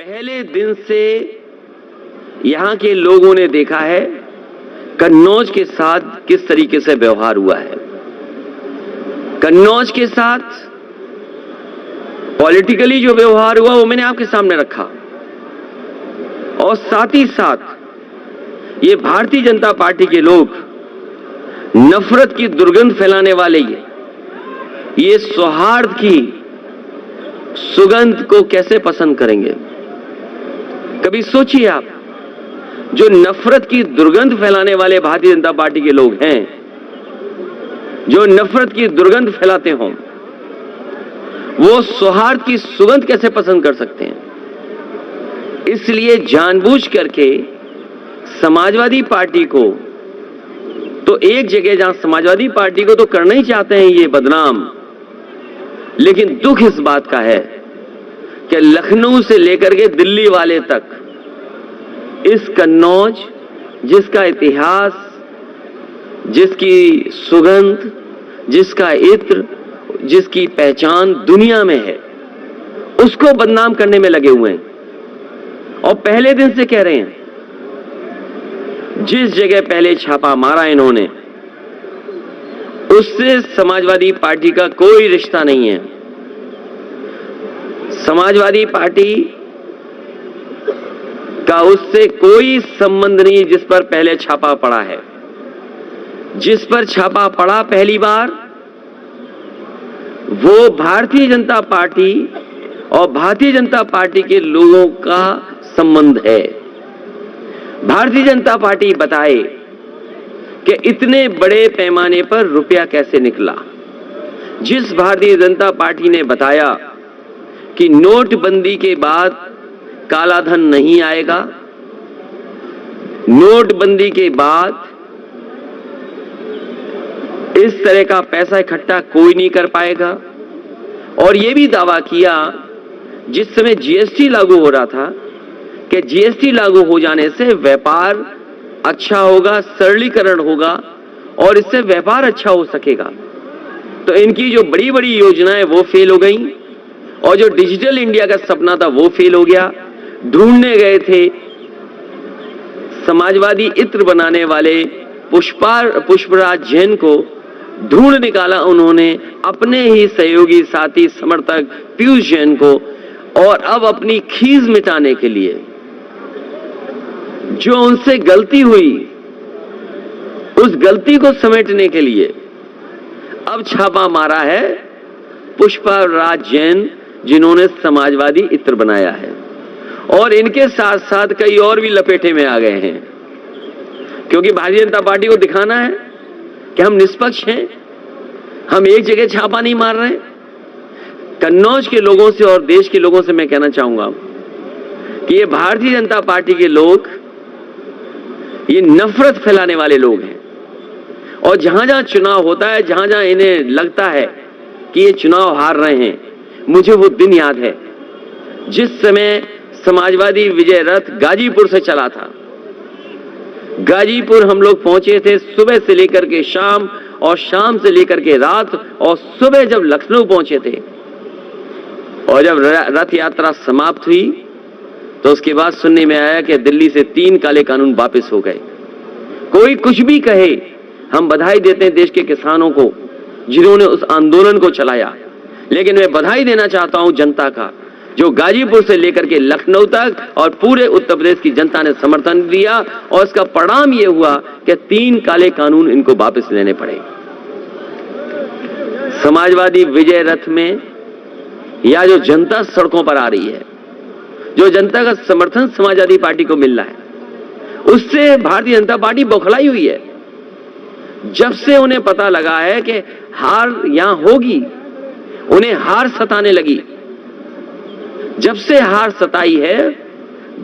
पहले दिन से यहां के लोगों ने देखा है कन्नौज के साथ किस तरीके से व्यवहार हुआ है। कन्नौज के साथ पॉलिटिकली जो व्यवहार हुआ वो मैंने आपके सामने रखा, और साथ ही साथ ये भारतीय जनता पार्टी के लोग नफरत की दुर्गंध फैलाने वाले ये सौहार्द की सुगंध को कैसे पसंद करेंगे। कभी सोचिए आप, जो नफरत की दुर्गंध फैलाने वाले भारतीय जनता पार्टी के लोग हैं, जो नफरत की दुर्गंध फैलाते हों, वो सौहार्द की सुगंध कैसे पसंद कर सकते हैं। इसलिए जानबूझ करके समाजवादी पार्टी को, तो एक जगह जहां समाजवादी पार्टी को तो करना ही चाहते हैं ये बदनाम, लेकिन दुख इस बात का है कि लखनऊ से लेकर के दिल्ली वाले तक इस कन्नौज, जिसका इतिहास, जिसकी सुगंध, जिसका इत्र, जिसकी पहचान दुनिया में है, उसको बदनाम करने में लगे हुए हैं। और पहले दिन से कह रहे हैं, जिस जगह पहले छापा मारा इन्होंने, उससे समाजवादी पार्टी का कोई रिश्ता नहीं है। समाजवादी पार्टी का उससे कोई संबंध नहीं जिस पर पहले छापा पड़ा है। जिस पर छापा पड़ा पहली बार, वो भारतीय जनता पार्टी और भारतीय जनता पार्टी के लोगों का संबंध है। भारतीय जनता पार्टी बताए कि इतने बड़े पैमाने पर रुपया कैसे निकला। जिस भारतीय जनता पार्टी ने बताया कि नोटबंदी के बाद काला धन नहीं आएगा, नोटबंदी के बाद इस तरह का पैसा इकट्ठा कोई नहीं कर पाएगा, और यह भी दावा किया जिस समय जीएसटी लागू हो रहा था कि जीएसटी लागू हो जाने से व्यापार अच्छा होगा, सरलीकरण होगा और इससे व्यापार अच्छा हो सकेगा। तो इनकी जो बड़ी बड़ी योजनाएं वो फेल हो गई, और जो डिजिटल इंडिया का सपना था वो फेल हो गया। ढूंढने गए थे समाजवादी इत्र बनाने वाले पुष्पराज जैन को, ढूंढ निकाला उन्होंने अपने ही सहयोगी साथी समर्थक पीयूष जैन को, और अब अपनी खीज मिटाने के लिए, जो उनसे गलती हुई, उस गलती को समेटने के लिए अब छापा मारा है पुष्पराज जैन, जिन्होंने समाजवादी इत्र बनाया है। और इनके साथ साथ कई और भी लपेटे में आ गए हैं, क्योंकि भारतीय जनता पार्टी को दिखाना है कि हम निष्पक्ष हैं, हम एक जगह छापा नहीं मार रहे। कन्नौज के लोगों से और देश के लोगों से मैं कहना चाहूंगा कि ये भारतीय जनता पार्टी के लोग ये नफरत फैलाने वाले लोग हैं, और जहां जहां चुनाव होता है, जहां जहां इन्हें लगता है कि ये चुनाव हार रहे हैं, मुझे वो दिन याद है जिस समय समाजवादी विजय रथ गाजीपुर से चला था। गाजीपुर हम लोग पहुंचे थे सुबह से लेकर के शाम, और शाम से लेकर के रात, और सुबह जब लखनऊ पहुंचे थे, और जब रथ यात्रा समाप्त हुई तो उसके बाद सुनने में आया कि दिल्ली से 3 काले कानून वापस हो गए। कोई कुछ भी कहे, हम बधाई देते हैं देश के किसानों को जिन्होंने उस आंदोलन को चलाया, लेकिन मैं बधाई देना चाहता हूं जनता का, जो गाजीपुर से लेकर के लखनऊ तक और पूरे उत्तर प्रदेश की जनता ने समर्थन दिया, और इसका परिणाम यह हुआ कि 3 काले कानून इनको वापस लेने पड़े। समाजवादी विजय रथ में या जो जनता सड़कों पर आ रही है, जो जनता का समर्थन समाजवादी पार्टी को मिल रहा है, उससे भारतीय जनता पार्टी बौखलाई हुई है। जब से उन्हें पता लगा है कि हार यहां होगी, उन्हें हार सताने लगी। जब से हार सताई है,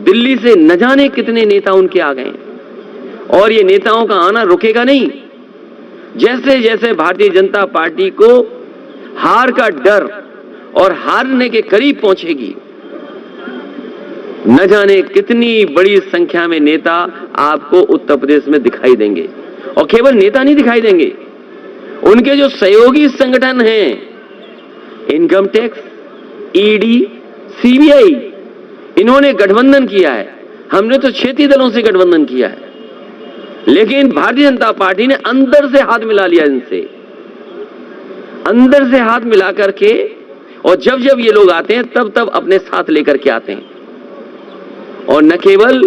दिल्ली से न जाने कितने नेता उनके आ गए, और ये नेताओं का आना रुकेगा नहीं। जैसे जैसे भारतीय जनता पार्टी को हार का डर और हारने के करीब पहुंचेगी, न जाने कितनी बड़ी संख्या में नेता आपको उत्तर प्रदेश में दिखाई देंगे। और केवल नेता नहीं दिखाई देंगे, उनके जो सहयोगी संगठन हैं, इनकम टैक्स, ईडी, सीबीआई, इन्होंने गठबंधन किया है, हमने तो क्षेत्रीय दलों से गठबंधन किया है, लेकिन भारतीय जनता पार्टी ने अंदर से हाथ मिला लिया इनसे, अंदर से हाथ मिला करके, और जब जब ये लोग आते हैं तब तब अपने साथ लेकर के आते हैं। और न केवल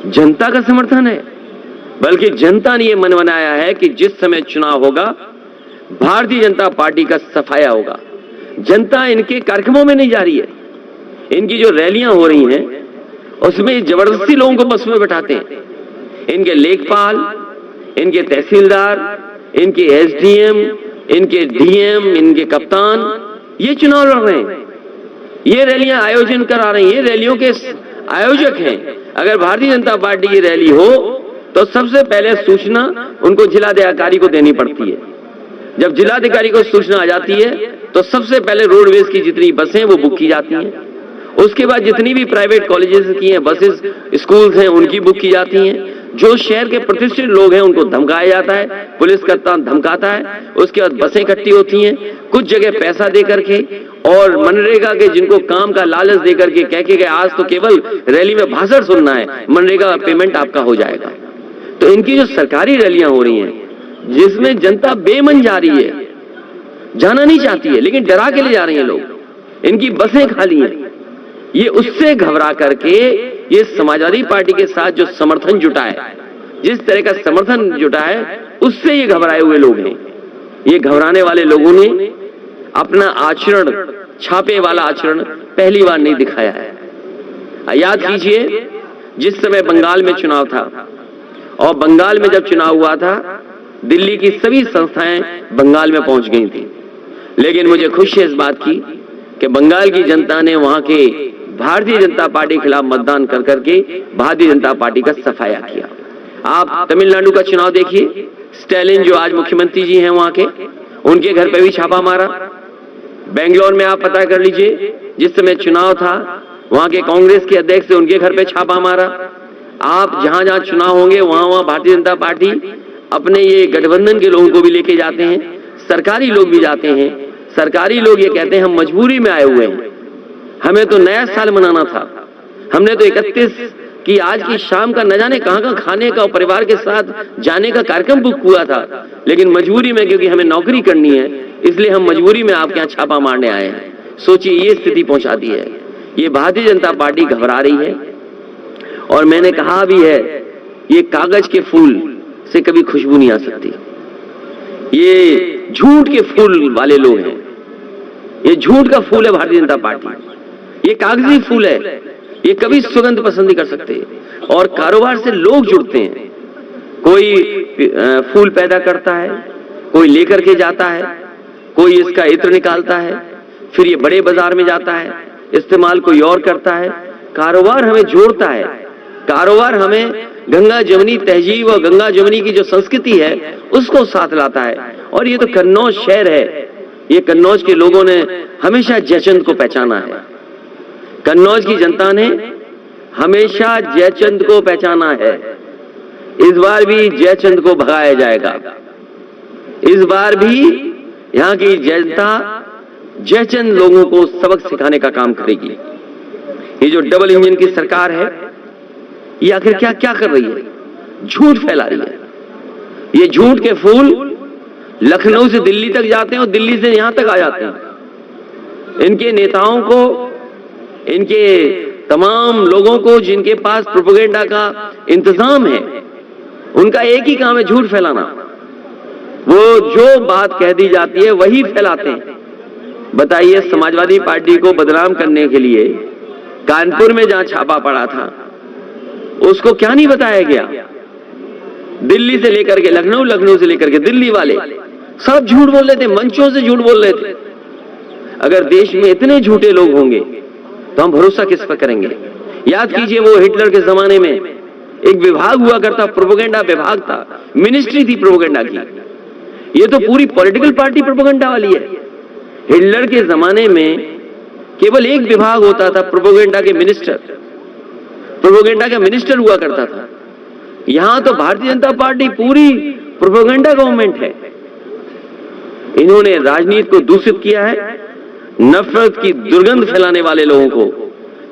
जनता का समर्थन है, बल्कि जनता ने यह मन बनाया है कि जिस समय चुनाव होगा भारतीय जनता पार्टी का सफाया होगा। जनता इनके कार्यक्रमों में नहीं जा रही है, इनकी जो रैलियां हो रही हैं उसमें जबरदस्ती लोगों को बस में बैठाते हैं। इनके लेखपाल, इनके तहसीलदार, इनके एसडीएम, इनके डीएम, इनके कप्तान ये चुनाव लड़ रहे हैं, ये रैलियां आयोजन करा रहे हैं, ये रैलियों के आयोजक हैं। अगर भारतीय जनता पार्टी की रैली हो तो सबसे पहले सूचना उनको जिलाधिकारी को देनी पड़ती है। जब जिलाधिकारी को सूचना आ जाती है तो सबसे पहले रोडवेज की जितनी बसें वो बुक की जाती हैं, उसके बाद जितनी भी प्राइवेट कॉलेजेस की हैं, बसेस, स्कूल्स हैं, उनकी बुक की जाती हैं। जो शहर के प्रतिष्ठित लोग हैं उनको धमकाया जाता है, पुलिस करता धमकाता है, उसके बाद बसें इकट्ठी होती हैं, कुछ जगह पैसा दे करके और मनरेगा के जिनको काम का लालच दे करके कह के आज तो केवल रैली में भाषण सुनना है, मनरेगा पेमेंट आपका हो जाएगा। तो इनकी जो सरकारी रैलियां हो रही हैं जिसमें जनता बेमन जा रही है, जाना नहीं चाहती है, लेकिन डरा के ले जा रहे हैं लोग, इनकी बसें खाली हैं, ये उससे घबरा करके ये समाजवादी पार्टी के साथ जो समर्थन जुटा है, जिस तरह का समर्थन जुटा है, उससे ये घबराए हुए लोग हैं। ये घबराने वाले लोगों ने अपना आचरण, छापे वाला आचरण पहली बार नहीं दिखाया है। याद कीजिए जिस समय बंगाल में चुनाव था, और बंगाल में जब चुनाव हुआ था दिल्ली की सभी संस्थाएं बंगाल में पहुंच गई थी, लेकिन मुझे खुशी है इस बात की कि बंगाल की जनता ने वहां के भारतीय जनता पार्टी के खिलाफ मतदान कर करके भारतीय जनता पार्टी का सफाया किया। आप तमिलनाडु का चुनाव देखिए, स्टैलिन जो आज मुख्यमंत्री जी हैं वहां के, उनके घर पे भी छापा मारा। बेंगलोर में आप पता कर लीजिए जिस समय चुनाव था वहां के कांग्रेस के अध्यक्ष से उनके घर पे छापा मारा। आप जहां जहां चुनाव होंगे वहां वहां भारतीय जनता पार्टी अपने ये गठबंधन के लोगों को भी लेके जाते हैं, सरकारी लोग भी जाते हैं। सरकारी लोग ये कहते हैं हम मजबूरी में आए हुए हैं, हमें तो नया साल मनाना था, हमने तो 31 की आज की शाम का न जाने कहां खाने का और परिवार के साथ जाने का कार्यक्रम बुक हुआ था, लेकिन मजबूरी में क्योंकि हमें नौकरी करनी है इसलिए हम मजबूरी में आपके यहाँ छापा मारने आए हैं। सोचिए ये स्थिति पहुंचा दी है। ये भारतीय जनता पार्टी घबरा रही है, और मैंने कहा भी है ये कागज के फूल से कभी खुशबू नहीं आ सकती। ये झूठ के फूल वाले लोग हैं, ये झूठ का फूल है भारतीय जनता पार्टी, ये कागजी फूल है, ये कभी सुगंध पसंद नहीं कर सकते। और कारोबार से लोग जुड़ते हैं, कोई फूल पैदा करता है, कोई लेकर के जाता है, कोई इसका इत्र निकालता है, फिर ये बड़े बाजार में जाता है, इस्तेमाल कोई और करता है। कारोबार हमें जोड़ता है, कारोबार हमें गंगा जमुनी तहजीब और गंगा जमुनी की जो संस्कृति है उसको साथ लाता है। और ये तो कन्नौज शहर है, ये कन्नौज के लोगों ने हमेशा जयचंद को पहचाना है, कन्नौज की जनता ने हमेशा जयचंद को पहचाना है। इस बार भी जयचंद को भगाया जाएगा, इस बार भी यहाँ की जनता जयचंद लोगों को सबक सिखाने का काम करेगी। ये जो डबल इंजन की सरकार है ये आखिर क्या क्या कर रही है? झूठ फैला रही है। ये झूठ के फूल लखनऊ से दिल्ली तक जाते हैं और दिल्ली से यहां तक आ जाते हैं। इनके नेताओं को, इनके तमाम लोगों को जिनके पास प्रोपेगेंडा का इंतजाम है, उनका एक ही काम है झूठ फैलाना। वो जो बात कह दी जाती है वही फैलाते हैं। बताइए, समाजवादी पार्टी को बदनाम करने के लिए कानपुर में जहां छापा पड़ा था उसको क्या नहीं बताया गया? दिल्ली से लेकर के लखनऊ, लखनऊ से लेकर के दिल्ली वाले सब झूठ बोल रहे थे, मंचों से झूठ बोल रहे थे। अगर देश में इतने झूठे लोग होंगे तो हम भरोसा किस पर करेंगे? याद कीजिए वो हिटलर के जमाने में एक विभाग हुआ करता, प्रोपेगेंडा विभाग था, मिनिस्ट्री थी प्रोपेगेंडा की। ये तो पूरी पॉलिटिकल पार्टी प्रोपेगेंडा वाली है। हिटलर के जमाने में केवल एक विभाग होता था, प्रोपेगेंडा के मिनिस्टर, प्रोपेगेंडा का मिनिस्टर हुआ करता था। यहां तो भारतीय जनता पार्टी पूरी प्रोपेगेंडा गवर्नमेंट है। इन्होंने राजनीति को दूषित किया है, नफरत की दुर्गंध फैलाने वाले लोगों को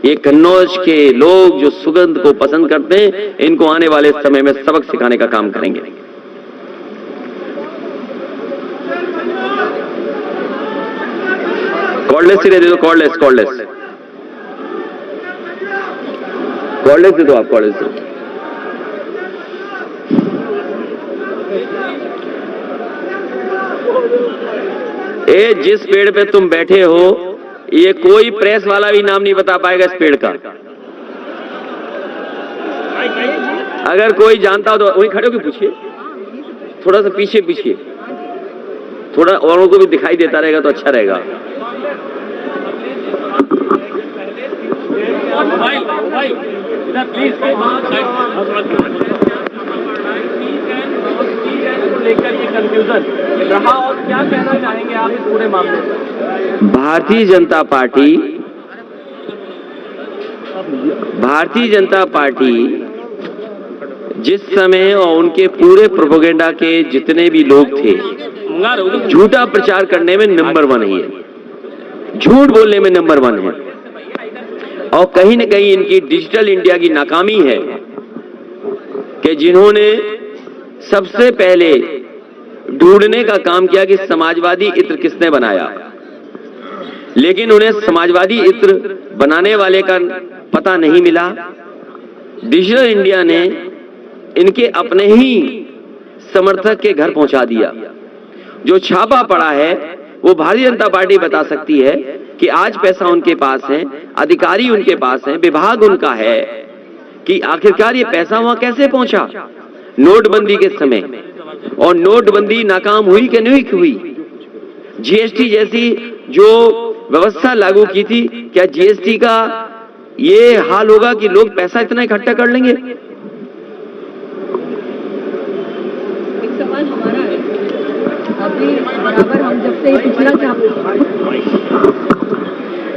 ये कन्नौज के लोग जो सुगंध को पसंद करते हैं, इनको आने वाले समय में सबक सिखाने का काम करेंगे। कॉर्डलेस ही दे दो, कॉर्डलेस कॉर्डलेस कॉर्डलेस दे दो, आप कॉर्डलेस दो। ए जिस पेड़ पे तुम बैठे हो, ये कोई प्रेस वाला भी नाम नहीं बता पाएगा इस पेड़ का। अगर कोई जानता हो तो वहीं खड़े होकर पूछिए, थोड़ा सा पीछे पीछे, थोड़ा औरों को भी दिखाई देता रहेगा तो अच्छा रहेगा। लेकर ये कंफ्यूजन रहा और क्या कहना चाहेंगे आप इस पूरे मामले में? भारतीय जनता पार्टी जिस समय और उनके पूरे प्रोपेगेंडा के जितने भी लोग थे, झूठा प्रचार करने में नंबर 1 है, झूठ बोलने में नंबर 1 है, और कहीं न कहीं इनकी डिजिटल इंडिया की नाकामी है कि जिन्होंने सबसे पहले ढूंढने का काम किया कि समाजवादी इत्र किसने बनाया, लेकिन उन्हें समाजवादी इत्र बनाने वाले का पता नहीं मिला। डिजिटल इंडिया ने इनके अपने ही समर्थक के घर पहुंचा दिया। जो छापा पड़ा है वो भारतीय जनता पार्टी बता सकती है कि आज पैसा उनके पास है, अधिकारी उनके पास है, विभाग उनका है, कि आखिरकार ये पैसा वहां कैसे पहुंचा नोटबंदी के समय, और नोटबंदी नाकाम हुई कि नहीं हुई। जीएसटी जैसी जो व्यवस्था लागू की थी, क्या जीएसटी का ये हाल होगा कि लोग पैसा इतना इकट्ठा कर लेंगे? एक सवाल हमारा है, अभी बराबर हम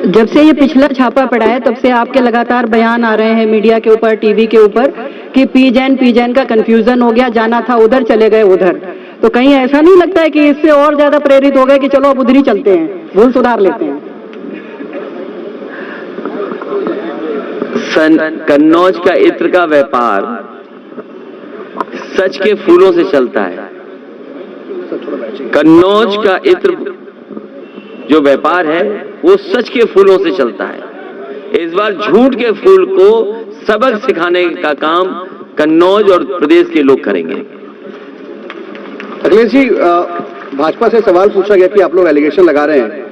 जब से ये पिछला छापा पड़ा है तब से आपके लगातार बयान आ रहे हैं मीडिया के ऊपर, टीवी के ऊपर, कि पीजैन का कंफ्यूजन हो गया, जाना था उधर चले गए उधर। तो कहीं ऐसा नहीं लगता है कि इससे और ज्यादा प्रेरित हो गए कि चलो अब उधर ही चलते हैं, भूल सुधार लेते हैं? कन्नौज का इत्र का व्यापार सच के फूलों से चलता है। कन्नौज का इत्र जो व्यापार है वो सच के फूलों से चलता है। इस बार झूठ के फूल को सबक सिखाने का काम कन्नौज और प्रदेश के लोग करेंगे। अखिलेश जी, भाजपा से सवाल पूछा गया कि आप लोग एलिगेशन लगा रहे हैं,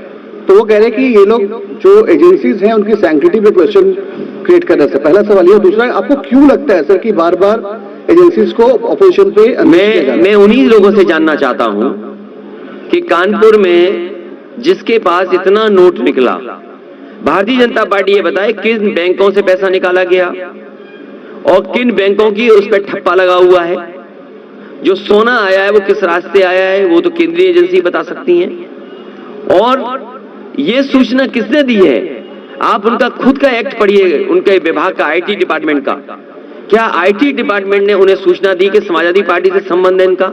तो वो कह रहे हैं कि ये लोग जो एजेंसीज हैं उनकी सैंक्टिटी पे क्वेश्चन क्रिएट कर रहे हैं। पहला सवाल ये। दूसरा, आपको क्यों लगता है सर कि बार बार एजेंसीज को ऑपोजिशन पे मैं उन्हीं लोगों से जानना चाहता हूं कि कानपुर में जिसके पास इतना नोट निकला, भारतीय जनता पार्टी ये बताए किन बैंकों से पैसा निकाला गया और किन बैंकों की उस पर ठप्पा लगा हुआ है। जो सोना आया है वो किस रास्ते आया है वो तो केंद्रीय एजेंसी बता सकती हैं। और ये सूचना किसने दी है? आप उनका खुद का एक्ट पढ़िए, उनके विभाग का, आईटी डिपार्टमेंट का। क्या आईटी डिपार्टमेंट ने उन्हें सूचना दी कि समाजवादी पार्टी से संबंध है इनका?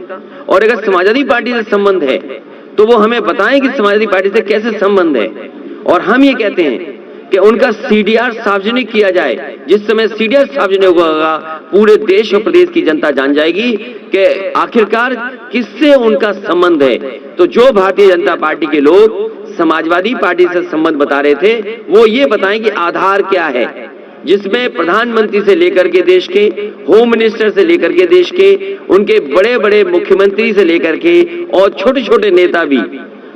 और अगर समाजवादी पार्टी से संबंध है तो वो हमें बताएं कि समाजवादी पार्टी से कैसे संबंध है। और हम ये कहते हैं कि उनका सीडीआर सार्वजनिक किया जाए। जिस समय सीडीआर सार्वजनिक होगा, पूरे देश और प्रदेश की जनता जान जाएगी कि आखिरकार किससे उनका संबंध है। तो जो भारतीय जनता पार्टी के लोग समाजवादी पार्टी से संबंध बता रहे थे, वो ये बताएं कि आधार क्या है, जिसमें प्रधानमंत्री से लेकर के देश के, होम मिनिस्टर से लेकर के देश के, उनके बड़े बड़े मुख्यमंत्री से लेकर के और छोटे छोटे नेता भी,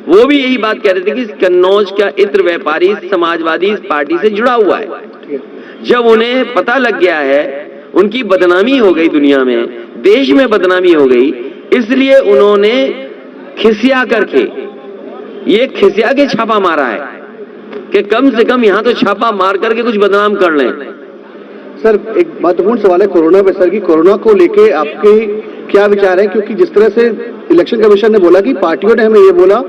वो भी यही बात कह रहे थे कि कन्नौज का इत्र व्यापारी समाजवादी पार्टी से जुड़ा हुआ है। जब उन्हें पता लग गया है, उनकी बदनामी हो गई, दुनिया में, देश में बदनामी हो गई, इसलिए उन्होंने खिसिया करके, ये खिसिया के छापा मारा है कि कम से कम यहां तो छापा मार करके कुछ बदनाम कर लें। सर, एक महत्वपूर्ण सवाल है कोरोना पे सर, की कोरोना को लेके आपके क्या विचार है? क्योंकि जिस तरह से इलेक्शन कमीशन ने बोला कि पार्टियों ने हमें ये बोला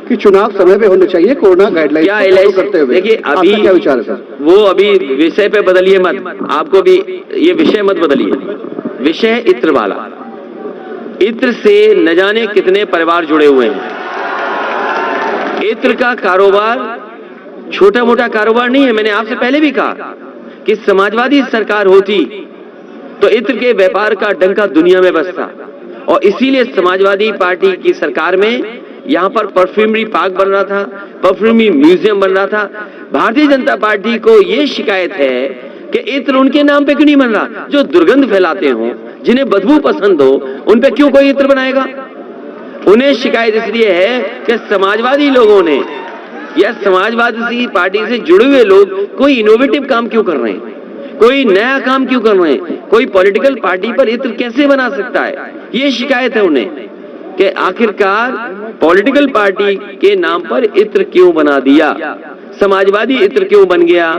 कि चुनाव समय पे होने चाहिए कोरोना गाइडलाइन करते हुए, देखिए अभी क्या विचार है सर? वो अभी विषय पे बदलिए मत, आपको भी ये विषय मत बदलिए। विषय इत्र वाला, इत्र से न जाने कितने परिवार जुड़े हुए हैं। इत्र का कारोबार छोटा मोटा कारोबार नहीं है। मैंने आपसे पहले भी कहा कि समाजवादी सरकार होती तो इत्र के व्यापार का डंका दुनिया में बजता, और इसीलिए समाजवादी पार्टी की सरकार में यहाँ पर परफ्यूमरी पार्क बन रहा था, परफ्यूमरी म्यूजियम बन रहा था। भारतीय जनता पार्टी को ये शिकायत है कि इत्र उनके नाम पे क्यों नहीं बन रहा? जो दुर्गंध फैलाते हो, जिन्हें बदबू पसंद हो, उन पे क्यों कोई इत्र बनाएगा? उन्हें शिकायत इसलिए है कि समाजवादी लोगों ने या समाजवादी पार्टी से जुड़े हुए लोग कोई इनोवेटिव काम क्यों कर रहे हैं, कोई नया काम क्यों कर रहे हैं, कोई पॉलिटिकल पार्टी पर इत्र कैसे बना सकता है? ये शिकायत है उन्हें कि आखिरकार पॉलिटिकल पार्टी के नाम पर इत्र क्यों बना दिया, समाजवादी इत्र क्यों बन गया,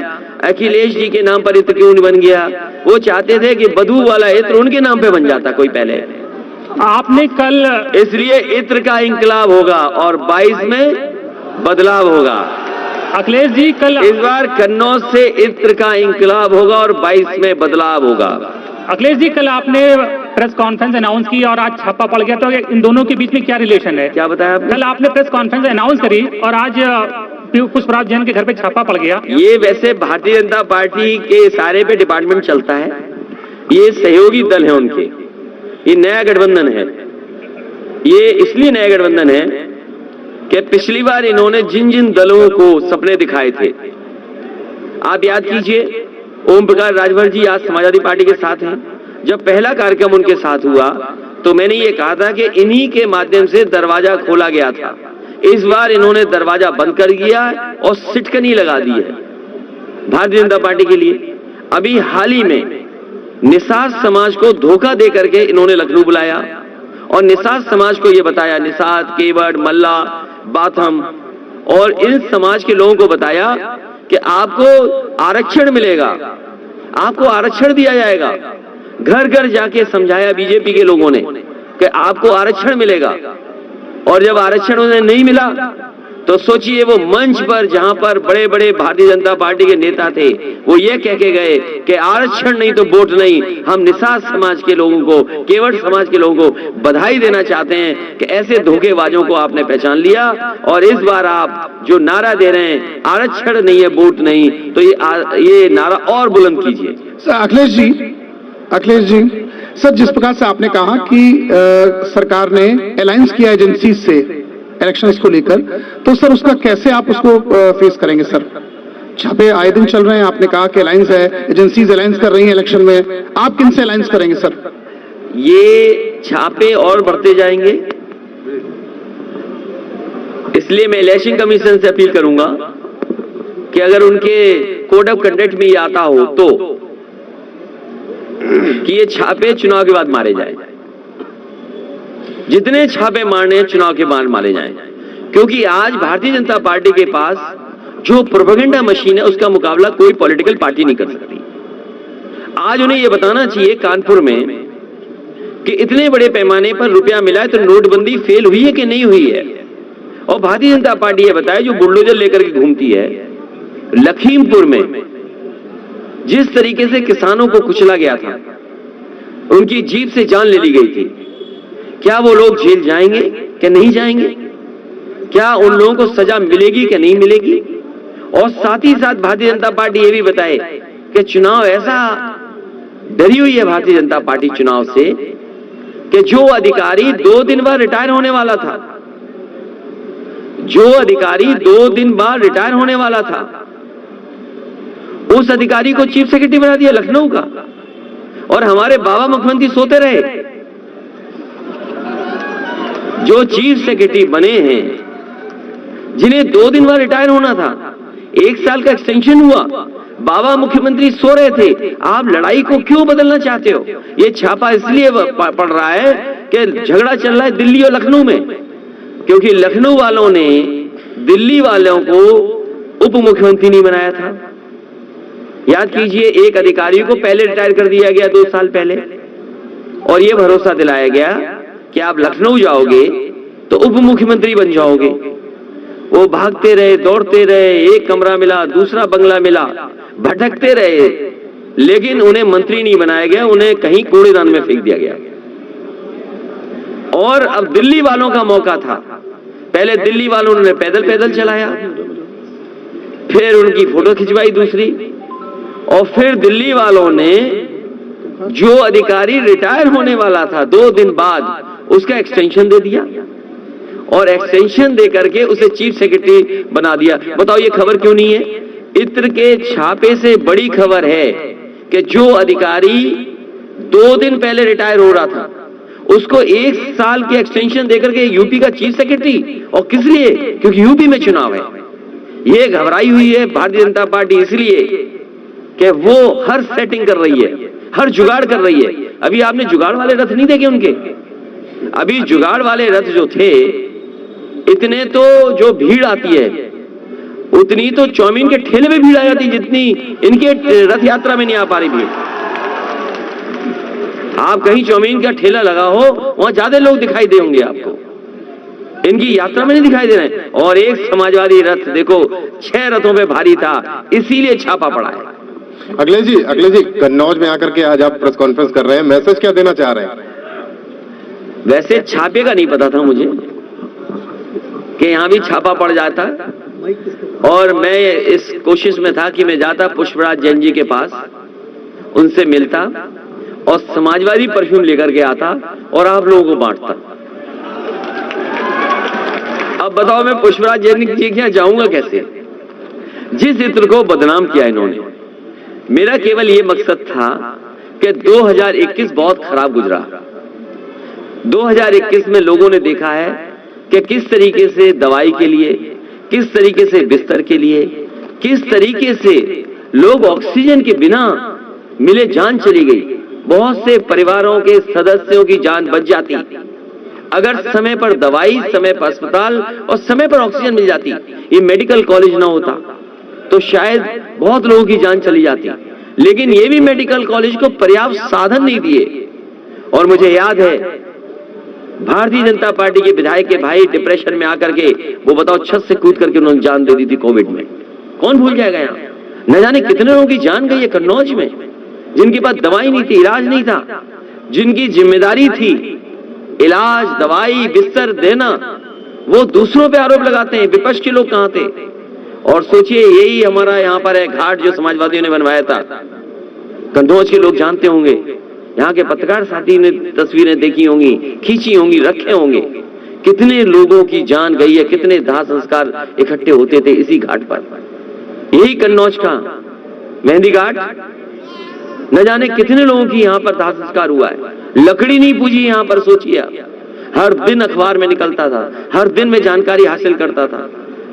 अखिलेश जी के नाम पर इत्र क्यों नहीं बन गया? वो चाहते थे कि बदबू वाला इत्र उनके नाम पे बन जाता कोई पहले। आपने कल, इसलिए इत्र का इंकलाब होगा और 22 में बदलाव होगा। अखिलेश जी कल, इस बार कन्नौज से इत्र का इंकलाब होगा और 22 में बदलाव होगा। अखिलेश जी कल आपने प्रेस कॉन्फ्रेंस अनाउंस की और आज छापा पड़ गया, तो इन दोनों के बीच में क्या रिलेशन है? क्या बताया आपने? कल आपने प्रेस कॉन्फ्रेंस अनाउंस करी और आज पुष्पराज जैन के घर पे छापा पड़ गया। ये वैसे भारतीय जनता पार्टी के सारे पे डिपार्टमेंट चलता है, ये सहयोगी दल है उनके, ये नया गठबंधन है। ये इसलिए नया गठबंधन है कि पिछली बार इन्होंने जिन जिन दलों को सपने दिखाए थे, आप याद कीजिए, ओम प्रकाश राजभर जी आज समाजवादी पार्टी के साथ हैं। जब पहला कार्यक्रम उनके साथ हुआ तो मैंने ये कहा था कि इन्हीं के माध्यम से दरवाजा खोला गया था। इस बार इन्होंने दरवाजा बंद कर दिया और सिटकनी लगा दी है भारतीय जनता पार्टी के लिए। अभी हाल ही में निषाद समाज को धोखा दे करके इन्होंने लखनऊ बुलाया और निषाद समाज को ये बताया, निषाद, केवट, मल्ला, बाथम और इन समाज के लोगों को बताया कि आपको आरक्षण मिलेगा, आपको आरक्षण दिया जाएगा। घर घर जाके समझाया बीजेपी के लोगों ने कि आपको आरक्षण मिलेगा, और जब आरक्षण उन्हें नहीं मिला तो सोचिए वो मंच पर जहां पर बड़े बड़े भारतीय जनता पार्टी के नेता थे वो ये कह के गए कि आरक्षण नहीं तो वोट नहीं। हम निषाद समाज के लोगों को, केवट समाज के लोगों को बधाई देना चाहते हैं कि ऐसे धोखेबाजों को आपने पहचान लिया, और इस बार आप जो नारा दे रहे हैं आरक्षण नहीं है वोट नहीं, तो ये नारा और बुलंद कीजिए। सर अखिलेश जी सर, जिस प्रकार से आपने कहा कि सरकार ने अलायंस किया एजेंसी से इलेक्शंस को लेकर, तो सर उसका कैसे आप उसको फेस करेंगे? सर छापे आए दिन चल रहे हैं, आपने कहा कि अलायंस है, एजेंसीज अलायंस कर रही हैं इलेक्शन में, आप किन से अलायंस करेंगे सर? ये छापे और बढ़ते जाएंगे, इसलिए मैं इलेक्शन कमीशन से अपील करूंगा कि अगर उनके कोड ऑफ कंडक्ट में ये आता हो तो कि ये छापे चुनाव के बाद मारे जाए, जितने छापे मारने चुनाव के बाद मारे जाएं, क्योंकि आज भारतीय जनता पार्टी के पास जो प्रोपेगेंडा मशीन है उसका मुकाबला कोई पॉलिटिकल पार्टी नहीं कर सकती। आज उन्हें यह बताना चाहिए कानपुर में कि इतने बड़े पैमाने पर रुपया मिला है तो नोटबंदी फेल हुई है कि नहीं हुई है, और भारतीय जनता पार्टी ये बताए जो बुलडोजर लेकर के घूमती है। लखीमपुर में जिस तरीके से किसानों को कुचला गया था, उनकी जीप से जान ले ली गई थी, क्या वो लोग जेल जाएंगे कि नहीं जाएंगे? क्या उन लोगों को सजा मिलेगी कि नहीं मिलेगी? और साथ ही साथ भारतीय जनता पार्टी ये भी बताए कि चुनाव ऐसा डरी हुई है भारतीय जनता पार्टी चुनाव से कि जो अधिकारी 2 दिन बाद रिटायर होने वाला था, जो अधिकारी 2 दिन बाद रिटायर होने वाला था, उस अधिकारी को चीफ सेक्रेटरी बना दिया लखनऊ का, और हमारे बाबा मुख्यमंत्री सोते रहे। जो चीफ सेक्रेटरी बने हैं, जिन्हें 2 दिन बाद रिटायर होना था, 1 साल का एक्सटेंशन हुआ, बाबा मुख्यमंत्री सो रहे थे। आप लड़ाई को क्यों बदलना चाहते हो? ये छापा इसलिए पड़ रहा है कि झगड़ा चल रहा है दिल्ली और लखनऊ में, क्योंकि लखनऊ वालों ने दिल्ली वालों को उप मुख्यमंत्री नहीं बनाया था। याद कीजिए, एक अधिकारी को पहले रिटायर कर दिया गया 2 साल पहले, और यह भरोसा दिलाया गया कि आप लखनऊ जाओगे तो उप मुख्यमंत्री बन जाओगे। वो भागते रहे, दौड़ते रहे, एक कमरा मिला, दूसरा बंगला मिला, भटकते रहे, लेकिन उन्हें मंत्री नहीं बनाया गया, उन्हें कहीं कूड़ेदान में फेंक दिया गया। और अब दिल्ली वालों का मौका था। पहले दिल्ली वालों ने पैदल पैदल चलाया, फिर उनकी फोटो खिंचवाई दूसरी, और फिर दिल्ली वालों ने जो अधिकारी रिटायर होने वाला था 2 दिन बाद उसका एक्सटेंशन दे दिया, और एक्सटेंशन दे करके उसे चीफ सेक्रेटरी बना दिया। बताओ ये खबर क्यों नहीं है? इत्र के छापे से बड़ी खबर है कि जो अधिकारी 2 दिन पहले रिटायर हो रहा था उसको 1 साल की एक्सटेंशन देकर के यूपी का चीफ सेक्रेटरी, और किस लिए? क्योंकि यूपी में चुनाव है। ये घबराई हुई है भारतीय जनता पार्टी इसलिए कि वो हर सेटिंग कर रही है, हर जुगाड़ कर रही है। अभी आपने जुगाड़ वाले रथ नहीं देखे उनके? अभी जुगाड़ वाले रथ जो थे, इतने तो जो भीड़ आती है उतनी तो चौमीन के ठेले में भीड़ आ जाती जितनी इनके रथ यात्रा में नहीं आ पा रही भीड़। आप कहीं चौमीन का ठेला लगा हो, वहां ज्यादा लोग दिखाई देंगे आपको, इनकी यात्रा में नहीं दिखाई दे रहे। और एक समाजवादी रथ देखो 6 रथों पे भारी था, इसीलिए छापा पड़ा है। अखिलेश जी, कन्नौज में आकर के आज आप प्रेस कॉन्फ्रेंस कर रहे हैं, मैसेज क्या देना चाह रहे हैं? वैसे छापे का नहीं पता था मुझे कि यहां भी छापा पड़ जाता, और मैं इस कोशिश में था कि मैं जाता पुष्पराज जैन जी के पास, उनसे मिलता और समाजवादी परफ्यूम लेकर के आता और आप लोगों को बांटता। अब बताओ मैं पुष्पराज जैन जी के यहाँ जाऊंगा कैसे? जिस इत्र को बदनाम किया इन्होंने, मेरा केवल ये मकसद था कि 2021 बहुत खराब गुजरा। 2021 में लोगों ने देखा है कि किस तरीके से दवाई के लिए, किस तरीके से बिस्तर के लिए, किस तरीके से लोग ऑक्सीजन के बिना मिले जान चली गई। बहुत से परिवारों के सदस्यों की जान बच जाती अगर समय पर दवाई, समय पर अस्पताल और समय पर ऑक्सीजन मिल जाती, ये मेडिकल कॉलेज ना होता तो शायद बहुत लोगों की जान चली जाती। लेकिन ये भी मेडिकल कॉलेज को पर्याप्त साधन नहीं दिए। और मुझे याद है भारतीय जनता पार्टी के विधायक के भाई डिप्रेशन में आकर के वो बताओ छत से कूद करके उन्होंने जान दे दी थी कोविड में। कौन भूल जाएगा? यहाँ न जाने कितने लोगों की जान गई है कन्नौज में, जिनके पास दवाई नहीं थी, इलाज नहीं था, जिनकी जिम्मेदारी थी इलाज, दवाई, बिस्तर देना, वो दूसरों पे आरोप लगाते हैं। विपक्ष के लोग कहां थे? और सोचिए यही हमारा यहाँ पर है घाट जो समाजवादियों ने बनवाया था। कन्नौज के लोग जानते होंगे, यहाँ के पत्रकार साथी ने तस्वीरें देखी होंगी, खींची होंगी, रखे होंगे, कितने लोगों की जान गई है, कितने दाह संस्कार इकट्ठे होते थे इसी घाट पर। यही कन्नौज का मेहंदी घाट, न जाने कितने लोगों की यहाँ पर दाह संस्कार हुआ है। लकड़ी नहीं पूजी यहाँ पर, सोचिए आप। हर दिन अखबार में निकलता था, हर दिन में जानकारी हासिल करता था